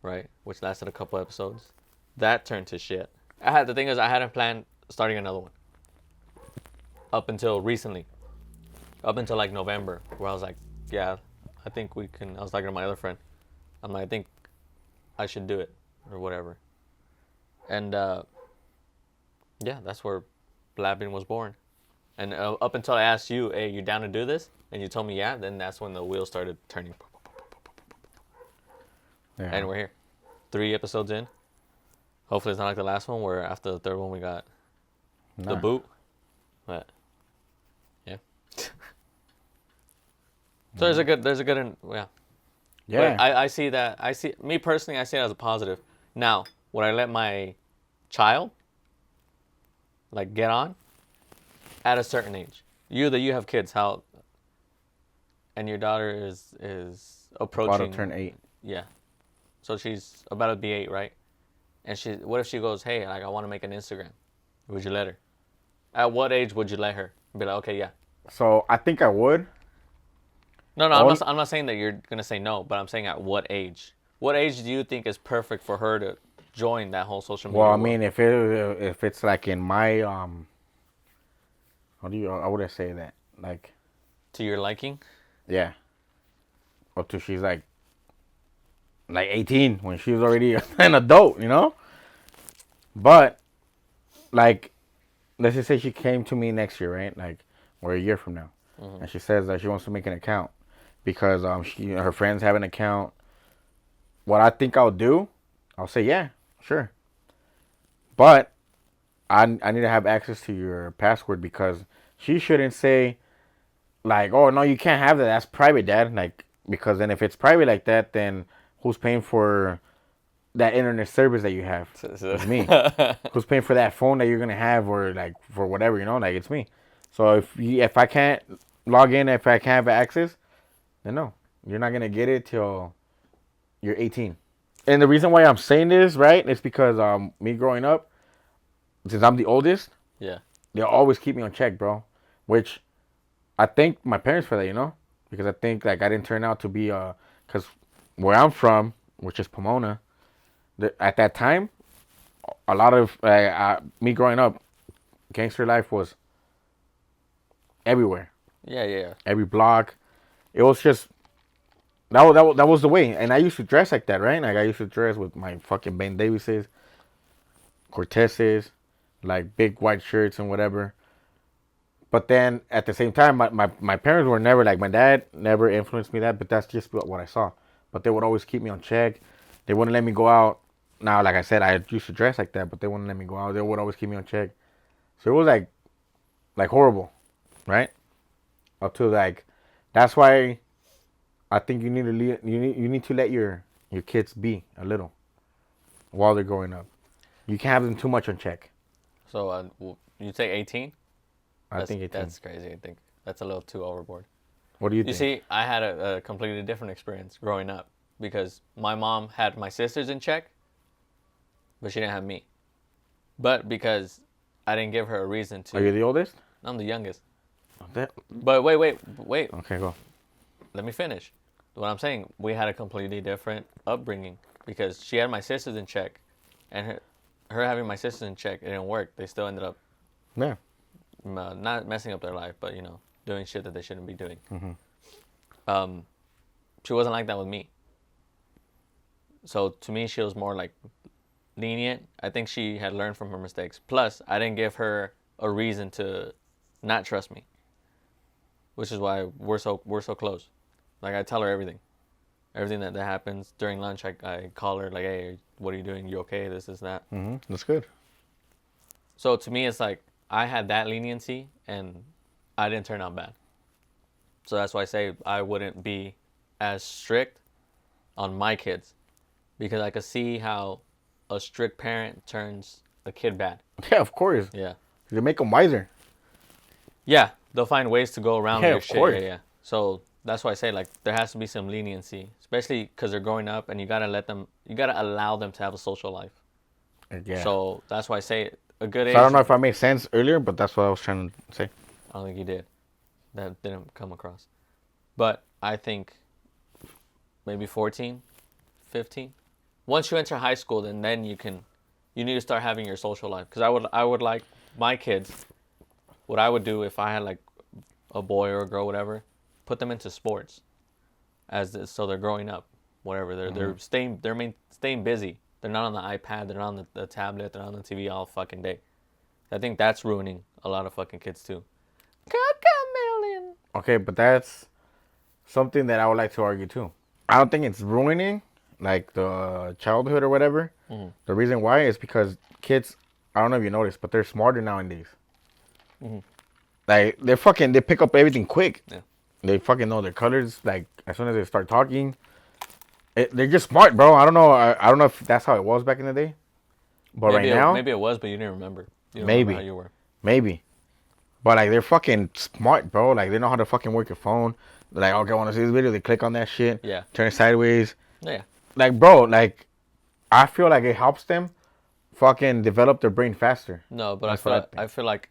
right, which lasted a couple episodes. That turned to shit. The thing is, I hadn't planned starting another one up until recently, up until like November, where I was like, yeah, I think we can. I was talking to my other friend. I'm like, I think I should do it or whatever. And yeah, that's where Blabbin was born. And up until I asked you, hey, you down to do this? And you told me yeah, then that's when the wheels started turning. Yeah. And we're here. 3 episodes in. Hopefully it's not like the last one where after the third one we got the boot. But yeah. So there's a good yeah. Yeah. But I see me personally, I see it as a positive. Now, would I let my child like get on at a certain age? You have kids, how, and your daughter is approaching about to turn 8. Yeah. So she's about to be 8, right? And what if she goes, hey, like I want to make an Instagram? Would you let her? At what age would you let her? Be like, okay, yeah. So I think I would. No, I'm not saying that you're gonna say no, but I'm saying at what age? What age do you think is perfect for her to join that whole social media? Well, I world? mean, if it's like in my how would I say that? Like, to your liking? Yeah. Up to she's like 18 when she was already an adult, you know? But like, let's just say she came to me next year, right? Like, or a year from now. Mm-hmm. And she says that she wants to make an account because her friends have an account. What I think I'll do, I'll say, yeah, sure. But I need to have access to your password because she shouldn't say like, oh no, you can't have that. That's private, Dad. Like, because then if it's private like that, then who's paying for that internet service that you have? It's me. Who's paying for that phone that you're gonna have, or like for whatever, you know? Like, it's me. So if I can't log in, if I can't have access, then no, you're not gonna get it till you're 18. And the reason why I'm saying this, right, is because me growing up, since I'm the oldest, yeah, they'll always keep me on check, bro. Which I thank my parents for that, you know, because I think like I didn't turn out to be because where I'm from, which is Pomona, at that time, a lot of me growing up, gangster life was everywhere. Yeah. Every block, it was just that was the way. And I used to dress like that, right? Like I used to dress with my fucking Ben Davises, Cortezes, like big white shirts and whatever. But then at the same time, my parents were never like, my dad never influenced me that, but that's just what I saw. But they would always keep me on check. They wouldn't let me go out. Now, like I said, I used to dress like that, but they wouldn't let me go out. They would always keep me on check. So it was like horrible, right? Up to like, that's why I think you need to let your kids be a little while they're growing up. You can't have them too much on check. So you say 18? I think 18. That's crazy. I think that's a little too overboard. What do you think? You see, I had a completely different experience growing up because my mom had my sisters in check, but she didn't have me. But because I didn't give her a reason to. Are you the oldest? I'm the youngest. That... But wait. Okay, go. Let me finish. What I'm saying, we had a completely different upbringing because she had my sisters in check, and her having my sisters in check, it didn't work. They still ended up not messing up their life, but doing shit that they shouldn't be doing. She wasn't like that with me. So to me, she was more like lenient. I think she had learned from her mistakes. Plus, I didn't give her a reason to not trust me, which is why we're so close. Like, I tell her everything that happens during lunch. I call her like, hey, what are you doing? You okay? This is that. That's good. So to me, it's like I had that leniency and I didn't turn out bad. So that's why I say I wouldn't be as strict on my kids, because I could see how a strict parent turns a kid bad. Yeah, of course. Yeah. They make them wiser. Yeah, they'll find ways to go around your shit. Course. Yeah. So that's why I say, like, there has to be some leniency, especially because they're growing up, and you gotta allow them to have a social life. Yeah. So that's why I say a good age. So I don't know if I made sense earlier, but that's what I was trying to say. I don't think you did. That didn't come across. But I think maybe 14, 15. Once you enter high school, then you need to start having your social life. Because I would like my kids, what I would do if I had like a boy or a girl, whatever, put them into sports, so they're growing up, whatever. They're staying busy. They're not on the iPad. They're not on the tablet. They're not on the TV all fucking day. I think that's ruining a lot of fucking kids too. Okay, but that's something that I would like to argue too. I don't think it's ruining like the childhood or whatever. The reason why is because kids, I don't know if you noticed, but they're smarter nowadays. Like they pick up everything quick. Yeah. They fucking know their colors like as soon as they start talking. They're just smart, bro. I don't know. I don't know if that's how it was back in the day. But maybe it was, but you didn't remember. You don't maybe remember how you were. Maybe. But like they're fucking smart, bro. Like they know how to fucking work your phone. They're like, okay, I want to see this video. They click on that shit. Yeah. Turn it sideways. Yeah. Like, bro, like I feel like it helps them fucking develop their brain faster. No, but I feel like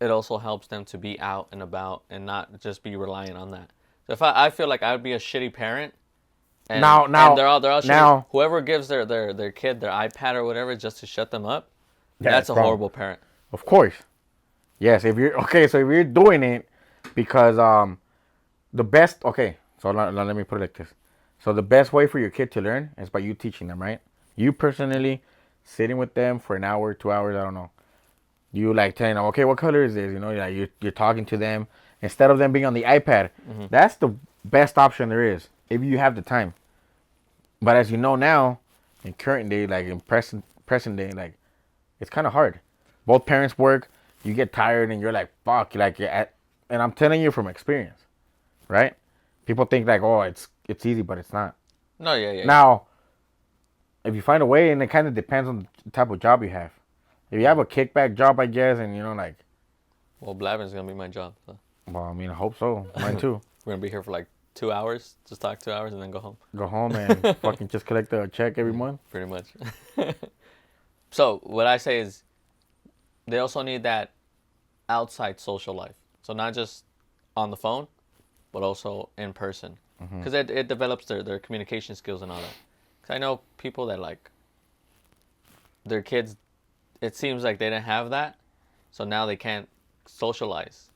it also helps them to be out and about and not just be reliant on that. So if I feel like I would be a shitty parent. And they're all shitty, whoever gives their kid their iPad or whatever just to shut them up, that's a horrible parent. Of course. Yes, if you're doing it because the best, okay, so let me put it like this. So the best way for your kid to learn is by you teaching them, right? You personally sitting with them for an hour, 2 hours, I don't know. You like telling them, okay, what color is this? Like you're talking to them instead of them being on the iPad. That's the best option there is if you have the time. But as you know now, in current day, like in present day, like it's kind of hard. Both parents work. You get tired and you're like, fuck, like and I'm telling you from experience, right? People think like, oh, it's easy, but it's not. No, yeah. Now, if you find a way, and it kind of depends on the type of job you have. If you have a kickback job, I guess, and like. Well, Blabbin's gonna be my job. So. Well, I mean, I hope so. Mine too. We're gonna be here for like 2 hours, just talk 2 hours, and then go home. Go home and fucking just collect a check every month. Pretty much. So what I say is, they also need that outside social life. So not just on the phone, but also in person. Because it develops their communication skills and all that. Because I know people that like their kids, it seems like they didn't have that. So now they can't socialize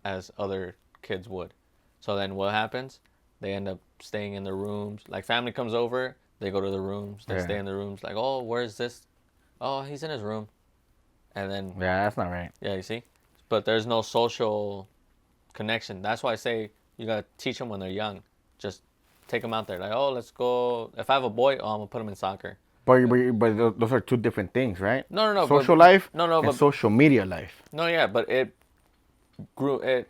as other kids would. So then what happens? They end up staying in their rooms. Like family comes over, they go to the rooms. They stay in the rooms. Like, oh, where's this? Oh, he's in his room. And then... Yeah, that's not right. Yeah, you see? But there's no social connection. That's why I say you got to teach them when they're young. Just take them out there. Like, oh, let's go. If I have a boy, I'm going to put him in soccer. But those are two different things, right? No. Social life and social media life. No, yeah, but it grew... I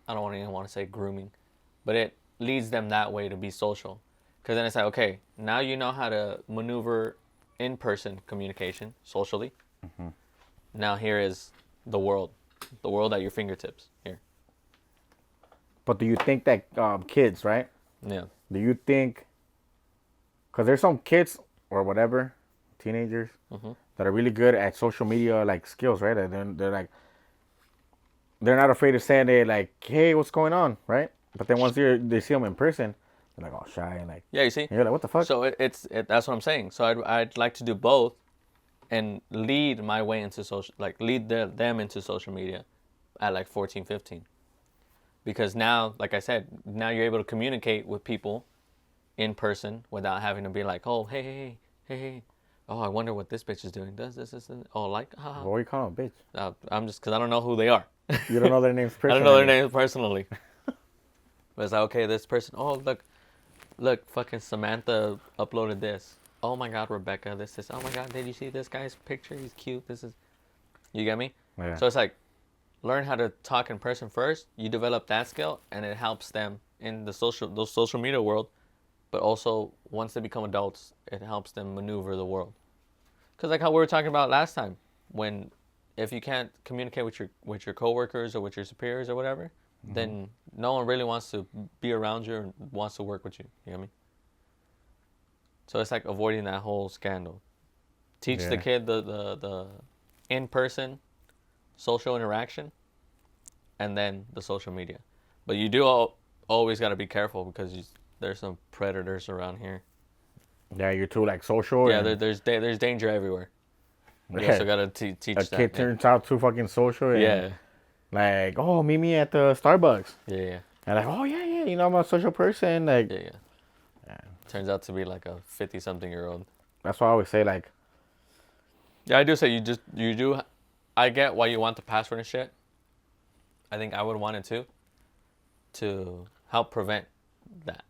don't even want to say grooming, but it leads them that way to be social. Because then it's like, okay, now you know how to maneuver in-person communication socially. Now here is the world at your fingertips here. But do you think that kids, right? Yeah. Do you think, because there's some kids or whatever, teenagers, that are really good at social media like skills, right? And they're like, they're not afraid to say it, like, hey, what's going on, right? But then once they see them in person, they're like all shy and like. Yeah, you see. And you're like, what the fuck? So that's what I'm saying. So I'd like to do both, and lead my way into social, like lead them into social media at like 14, 15. Because now, like I said, now you're able to communicate with people in person without having to be like, oh, hey. Oh, I wonder what this bitch is doing. Does this. Oh, like, haha. What do you call them, bitch? I'm just, because I don't know who they are. You don't know their names personally. I don't know their names personally. But it's like, okay, this person, oh, look, fucking Samantha uploaded this. Oh my God, Rebecca, this is, oh my God, did you see this guy's picture? He's cute. This is, you get me? Yeah. So it's like, learn how to talk in person first. You develop that skill, and it helps them in those social media world. But also, once they become adults, it helps them maneuver the world. Because like how we were talking about last time, when if you can't communicate with your coworkers or with your superiors or whatever, then no one really wants to be around you and wants to work with you. You know what I mean? So it's like avoiding that whole scandal. Teach the kid the in-person social interaction, and then the social media. But you do always got to be careful, because there's some predators around here. Yeah, you're too like social. Yeah, there's danger everywhere. You also got to teach that. A kid turns out too fucking social. And Yeah. Like, oh, meet me at the Starbucks. Yeah. And like, oh, yeah, you know, I'm a social person. Like, Yeah. Turns out to be like a 50-something-year-old. That's why I always say, like. Yeah, I do say you do. I get why you want the password and shit. I think I would want it too. To help prevent that.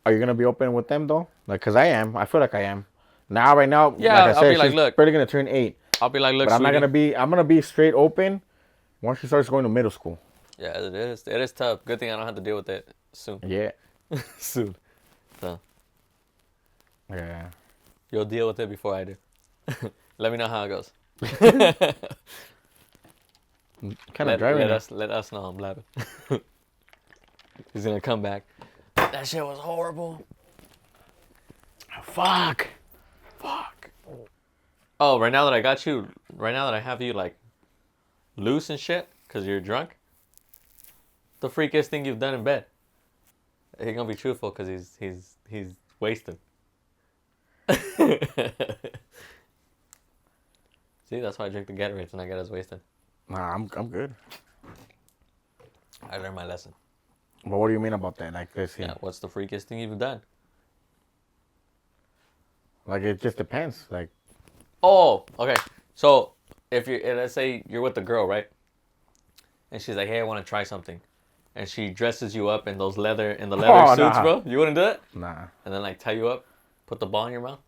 Are you gonna be open with them though? Like, cause I am. I feel like I am. Now, right now, yeah, like I said, I'll be like, she's look, barely gonna turn 8. I'll be like, look, but I'm sweetie. not gonna be. I'm gonna be straight open once she starts going to middle school. Yeah, it is. It is tough. Good thing I don't have to deal with it soon. Yeah. Soon. So. Yeah. You'll deal with it before I do. Let me know how it goes. Kind of driving. Let us know I'm blabbing. He's gonna come back. That shit was horrible. Fuck. Oh, right now that I have you like loose and shit, cause you're drunk. The freakiest thing you've done in bed. He's gonna be truthful, cause he's wasted. See, that's why I drink the Gatorades and I get as wasted. Nah, I'm good. I learned my lesson. But what do you mean about that? Like this here? Yeah, what's the freakiest thing you've done? Like, it just depends. Like. Oh, okay. So if let's say you're with a girl, right? And she's like, "Hey, I want to try something," and she dresses you up in the leather suits, nah. bro. You wouldn't do it? Nah. And then like tie you up, put the ball in your mouth.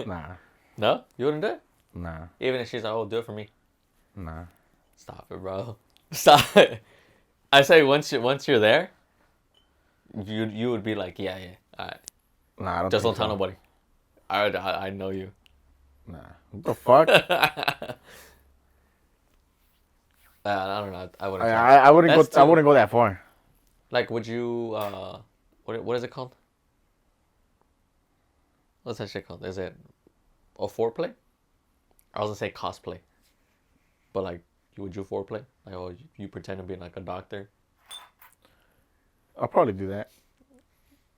Nah. No, you wouldn't do it. Nah. Even if she's like, "Oh, do it for me." Nah. Stop it, bro. Stop it. I say once you're there, you would be like, yeah, all right. Nah, I don't. Just don't tell nobody. I know you. Nah. What the fuck? I don't know. I wouldn't. I wouldn't go. I wouldn't go that far. Like, would you? What is it called? What's that shit called? Is it a foreplay? I was gonna say cosplay, but like, would you foreplay? Like, oh, you pretend to be like a doctor. I'll probably do that.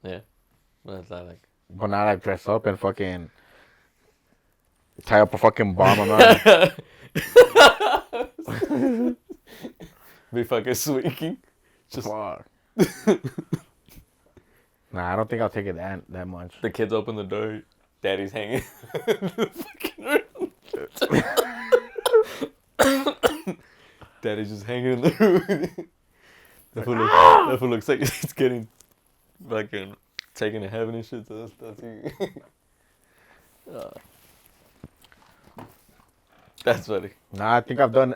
Yeah, but it's like. But not like dress up and fucking tie up a fucking bomb on my. Be fucking squeaking. Just fuck. Nah, I don't think I'll take it that much. The kids open the door. Daddy's hanging. Daddy's just hanging in the room. That fool looks like he's getting fucking taken to heaven and shit. So that's that's funny. Nah, I think I've done.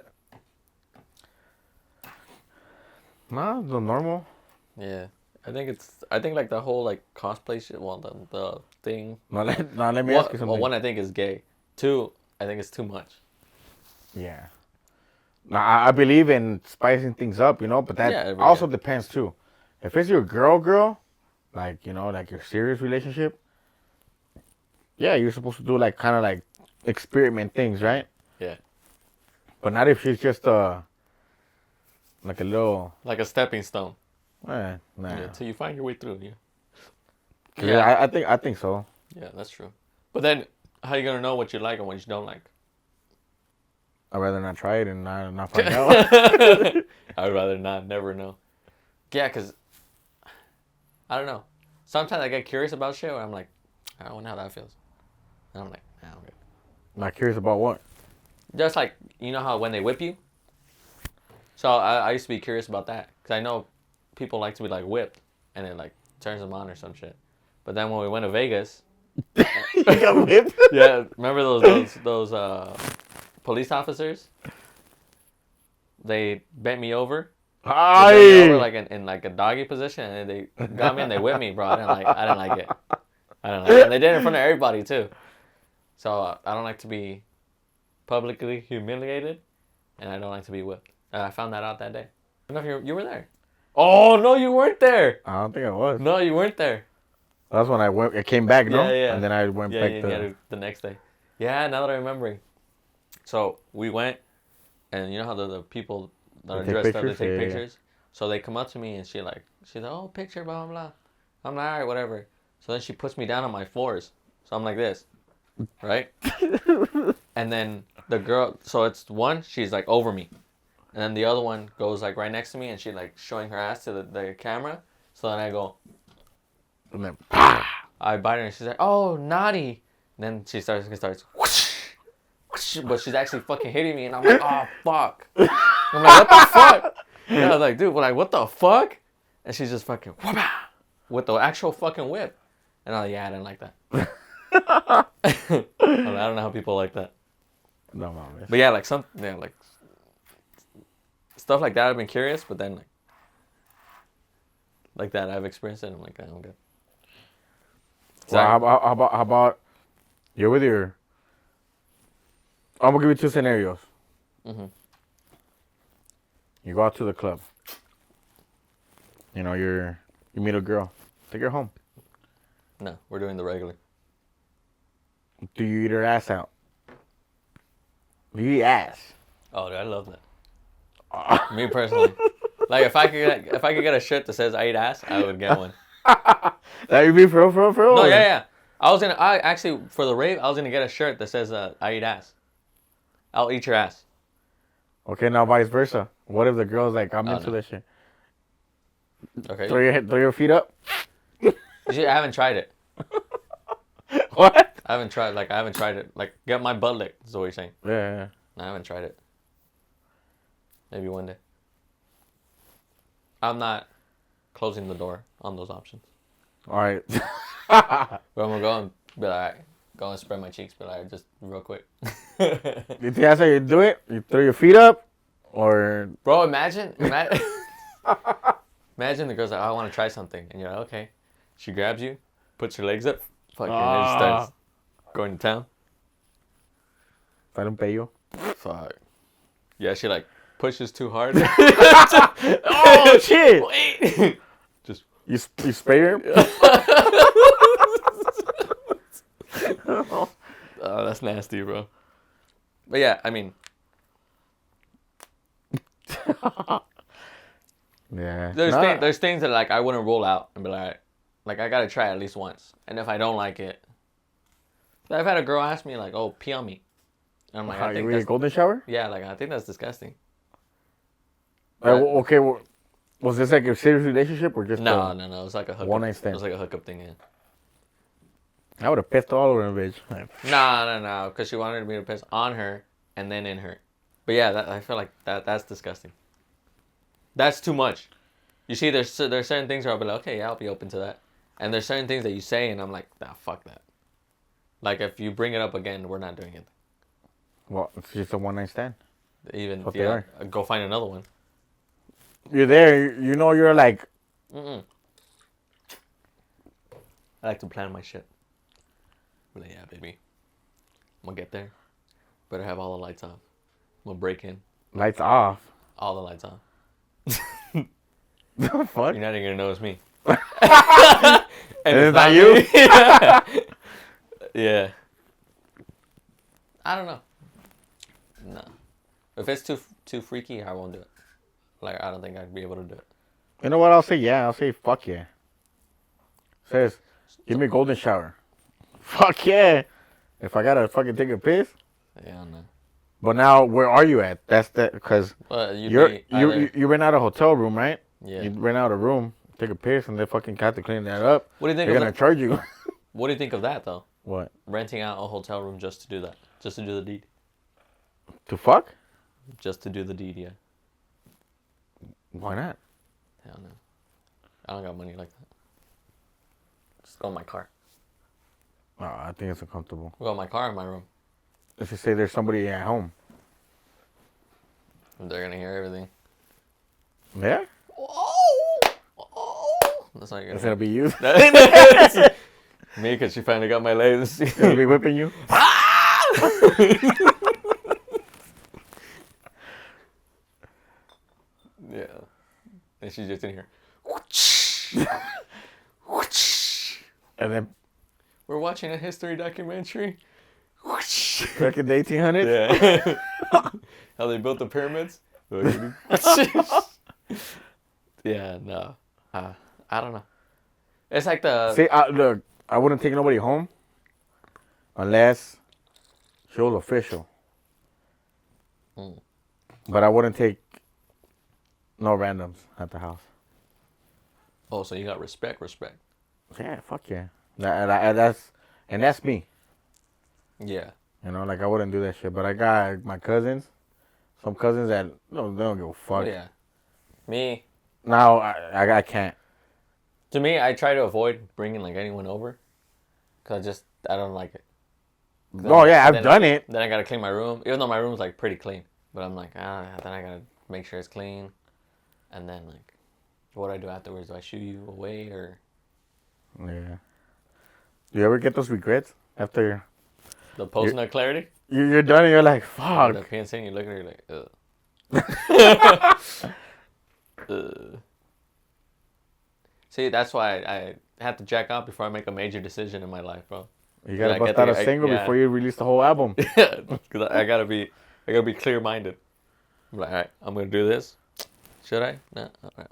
Nah, the normal. Yeah, I think like the whole like cosplay shit. Well, the thing. No, let me ask you something. Well, one, I think is gay. 2, I think it's too much. Yeah. Now, I believe in spicing things up, you know, but that also depends too. If it's your girl, like, you know, like your serious relationship, yeah, you're supposed to do like kind of like experiment things, right? Yeah. But not if she's just like a little, like a stepping stone. Nah. Yeah, till you find your way through. Yeah. Yeah, I think so. Yeah, that's true. But then How you gonna know what you like and what you don't like? I'd rather not try it and not find out. I'd rather not, never know. Yeah, cause I don't know. Sometimes I get curious about shit where I'm like, I wonder how that feels. And I'm like, nah, I'm good. Not curious about what? Just like, you know how when they whip you? So I used to be curious about that. Because I know people like to be like whipped. And it like turns them on or some shit. But then when we went to Vegas. You got whipped? Yeah, remember those police officers? They bent me over. They bent me over like in like a doggy position. And they got me and they whipped me, bro. I didn't like it. I didn't like it. And they did it in front of everybody too. So I don't like to be publicly humiliated. And I don't like to be whipped. And I found that out that day. I don't know if you were there. Oh, no, you weren't there. I don't think I was. No, you weren't there. That's when I came back, no? Yeah. And then I went back the next day. Yeah, now that I'm remembering. So we went, and you know how the people that are dressed up, they take pictures? Yeah. So they come up to me, and she's like, oh, picture, blah, blah, blah. I'm like, all right, whatever. So then she puts me down on my fours. So I'm like this, right? And then the girl, so it's one, she's like over me. And then the other one goes like right next to me and she like showing her ass to the camera. So then I go. And then I bite her and she's like, oh, naughty. And then she starts whoosh, whoosh, but she's actually fucking hitting me and I'm like, oh, fuck. I'm like, what the fuck? And I was like, dude, what the fuck? And she's just fucking with the actual fucking whip. And I'm like, yeah, I didn't like that. I don't know how people like that. No, man. But yeah, like stuff like that. I've been curious, but then like that I've experienced it. And I'm like, I'm good. Well, how about you're with your? I'm gonna give you two scenarios. Mm-hmm. You go out to the club. You know, you meet a girl. Take her home. No, we're doing the regular. Do you eat her ass out? Do you eat ass? Oh, dude, I love that. Me personally, like if I could get a shirt that says I eat ass, I would get one. That you be for real? No, yeah. I actually for the rave, I was gonna get a shirt that says I eat ass. I'll eat your ass. Okay, now vice versa. What if the girl's like, I'm into this shit? Okay. Throw your feet up. I haven't tried it. What? I haven't tried it. Like, get my butt licked, is what you're saying. Yeah. No, I haven't tried it. Maybe one day. I'm not closing the door on those options. All right. But I'm going to go and be like, all right, go and spread my cheeks, but like, just real quick. You think that's how you do it? You throw your feet up? Or... Bro, imagine the girl's like, oh, I want to try something. And you're like, okay. She grabs you, puts her legs up, fucking and just starts going to town. I don't pay you. Fuck. Yeah, she like pushes too hard. Oh shit! Wait. Just you spray her. Oh, that's nasty, bro. But yeah, I mean, yeah. There's things that like I wouldn't roll out and be like I gotta try at least once. And if I don't like it, I've had a girl ask me like, "Oh, pee on me," and I'm like, "I think that's a golden shower." Yeah, like I think that's disgusting. Okay, well, was this like a serious relationship or just no? It's like a hookup. One night stand. It was like a hookup thing. Yeah. I would have pissed all over the bitch. No, because she wanted me to piss on her and then in her. But yeah, I feel like that's disgusting. That's too much. You see, there's certain things where I'll be like, okay, yeah, I'll be open to that. And there's certain things that you say, and I'm like, nah, fuck that. Like, if you bring it up again, we're not doing it. Well, it's just a one-night stand. Even, yeah, go find another one. You're there, you know you're like... I like to plan my shit. But yeah, baby. I'm gonna get there. Better have all the lights off. I'm gonna break in. Lights off? All the lights off. The fuck? You're not even gonna notice me. And it's not you? Yeah. I don't know. No. If it's too freaky, I won't do it. Like, I don't think I'd be able to do it. You know what? I'll say yeah. I'll say fuck yeah. Says, give me a golden shower. Fuck yeah. If I gotta fucking take a piss. Yeah, no. But now, where are you at? That's that because you rent out a hotel room, right? Yeah. You rent out a room, take a piss, and they fucking have to clean that up. What do you think? They're gonna charge you. What do you think of that though? What? Renting out a hotel room just to do that, just to do the deed. To fuck? Just to do the deed, yeah. Why not? Hell no. I don't got money like that. Just go in my car. Oh, I think it's uncomfortable. Go in my car in my room. Let's just say there's somebody at home. They're gonna hear everything. Yeah? Oh! That's not It's gonna be you. Me, because she finally got my legs. She's gonna be whipping you. Yeah. And she's just in here. And then We're watching a history documentary. back in the 1800s. Yeah. How they built the pyramids. Yeah, no. I don't know. It's like the... See, look, I wouldn't take nobody home unless she was official. But I wouldn't take no randoms at the house. Oh, so you got respect. Yeah, fuck yeah. That's me. Yeah. You know, like I wouldn't do that shit. But I got my cousins, some cousins that they don't give a fuck. Oh, yeah. Me. Now I can't. To me, I try to avoid bringing like anyone over, cause I don't like it. Oh yeah, I've done it. Then I gotta clean my room, even though my room's like pretty clean. But I'm like, then I gotta make sure it's clean, and then like, what do I do afterwards? Do I shoo you away or? Yeah. Do you ever get those regrets after The post-nut clarity? you're done and you're like, fuck. The PNC and you look at her like, ugh. See, that's why I have to jack out before I make a major decision in my life, bro. You gotta bust out a single before you release the whole album. Yeah, because I gotta be clear-minded. I'm like, all right, I'm gonna do this. Should I? No. All right.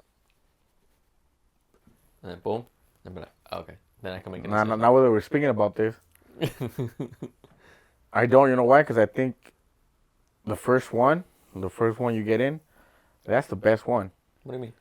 And then boom, and be like, okay, then I can make a decision. Now that we're speaking about this, I don't. You know why? Because I think the first one you get in, that's the best one. What do you mean?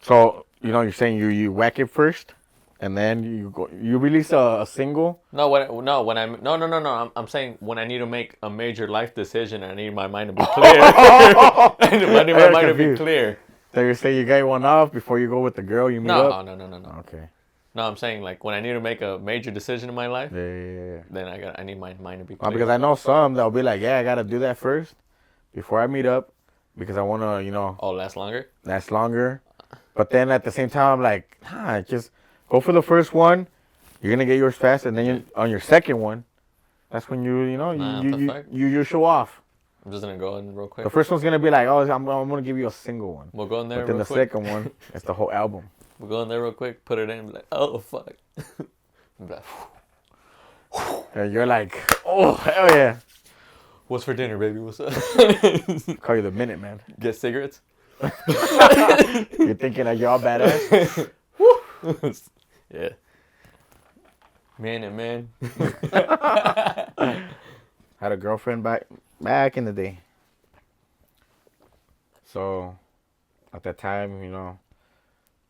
So you're saying you whack it first, and then you release a single. No, I'm saying when I need to make a major life decision, I need my mind to be clear. I need my mind to be clear. So you're saying you get one off before you go with the girl you meet up? No. Okay. No, I'm saying like when I need to make a major decision in my life, Yeah. then I need my mind to be clear. Because I know some that'll be like, yeah, I gotta do that first before I meet up because I wanna, last longer. Last longer. But then at the same time, I'm like, just go for the first one. You're gonna get yours fast, and then on your second one, that's when you show off. I'm just gonna go in real quick. The first one's gonna be like, oh, I'm gonna give you a single one. We'll go in there. But then the second one, it's the whole album. We'll go in there real quick, put it in, and be like, oh fuck. I'm like, and you're like, oh hell yeah. What's for dinner, baby? What's up? Call you the Minute Man. Get cigarettes. You're thinking that you're all badass. Yeah. Man. Had a girlfriend back in the day. So at that time,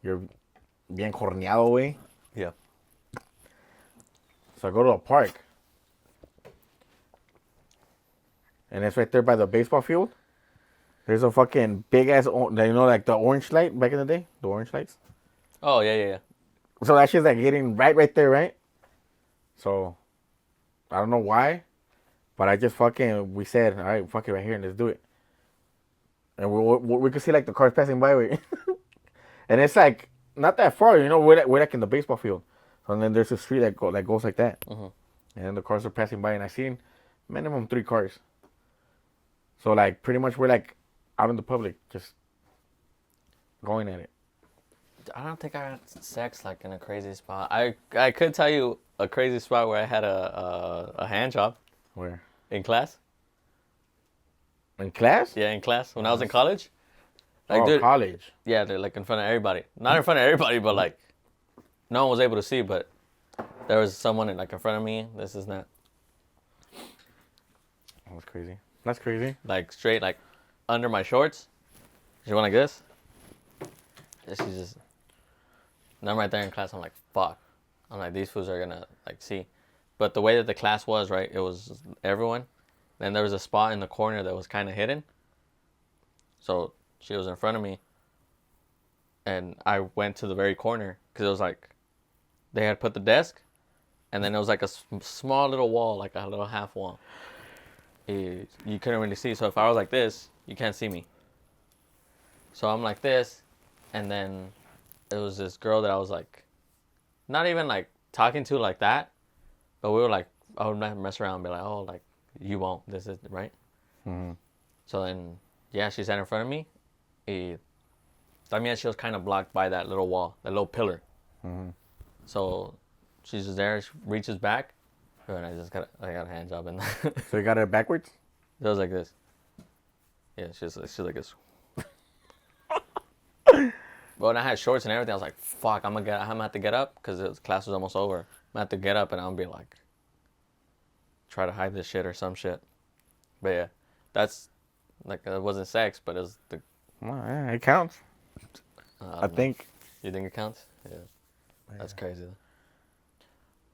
you're bien corneado, way. Yeah. So I go to a park. And it's right there by the baseball field. There's a fucking big ass, like the orange light back in the day? The orange lights? Oh, yeah. So that shit's like getting right there, right? So, I don't know why. But I just we said, all right, fuck it right here and let's do it. And we could see like the cars passing by. And it's like, not that far, we're like in the baseball field. So then there's a street that goes like that. Uh-huh. And then the cars are passing by and I seen minimum 3 cars. So like pretty much we're like out in the public, just going at it. I don't think I had sex like in a crazy spot. I could tell you a crazy spot where I had a hand job. Where? In class. In class? Yeah, in class. When I was in college. Like, dude, college. Yeah, they're like in front of everybody. Not in front of everybody, but like no one was able to see, but there was someone in front of me. This is not. was crazy. That's crazy. Like straight, like under my shorts. She went like this. And she's just. And I'm right there in class. I'm like, fuck. I'm like, these fools are gonna like see. But the way that the class was, right, it was everyone. Then there was a spot in the corner that was kind of hidden. So she was in front of me. And I went to the very corner because it was like they had put the desk, and then it was like a small little wall, like a little half wall. You couldn't really see. So if I was like this, you can't see me. So I'm like this, and then it was this girl that I was like, not even like talking to like that, but we were like, I would mess around and be like, oh, like, you won't. This is, right? Mm-hmm. So then, yeah, she sat in front of me. I mean, she was kind of blocked by that little wall, that little pillar. Mm-hmm. So she's just there. She reaches back, and I got a hand job in there. So you got it backwards? It was like this. Yeah, she's like this. But when I had shorts and everything, I was like, "Fuck, I'm gonna have to get up because class was almost over. I'm gonna have to get up and I'm gonna be like, try to hide this shit or some shit." But yeah, that's like it wasn't sex, but it was the. Well, yeah, it counts. I think. You think it counts? Yeah. That's crazy.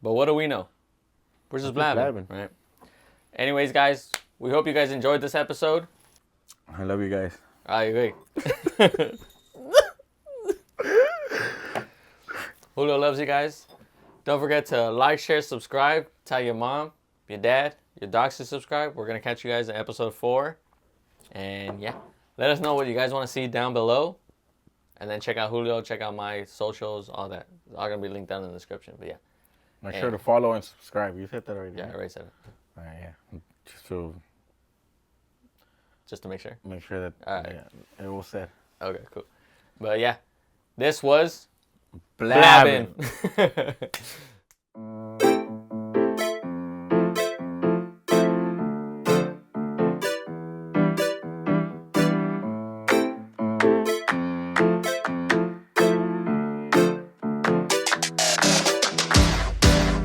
But what do we know? We're just blabbing, right? Anyways, guys, we hope you guys enjoyed this episode. I love you guys. I agree. Julio loves you guys. Don't forget to like, share, subscribe. Tell your mom, your dad, your dogs to subscribe. We're going to catch you guys in episode 4. And yeah, let us know what you guys want to see down below. And then check out Julio, check out my socials, all that. It's all going to be linked down in the description. But yeah. Make sure to follow and subscribe. You said that already. Yeah, I already said it. All right, yeah. Just to make sure. Make sure that it was said. Okay, cool. But yeah, this was Blabbin.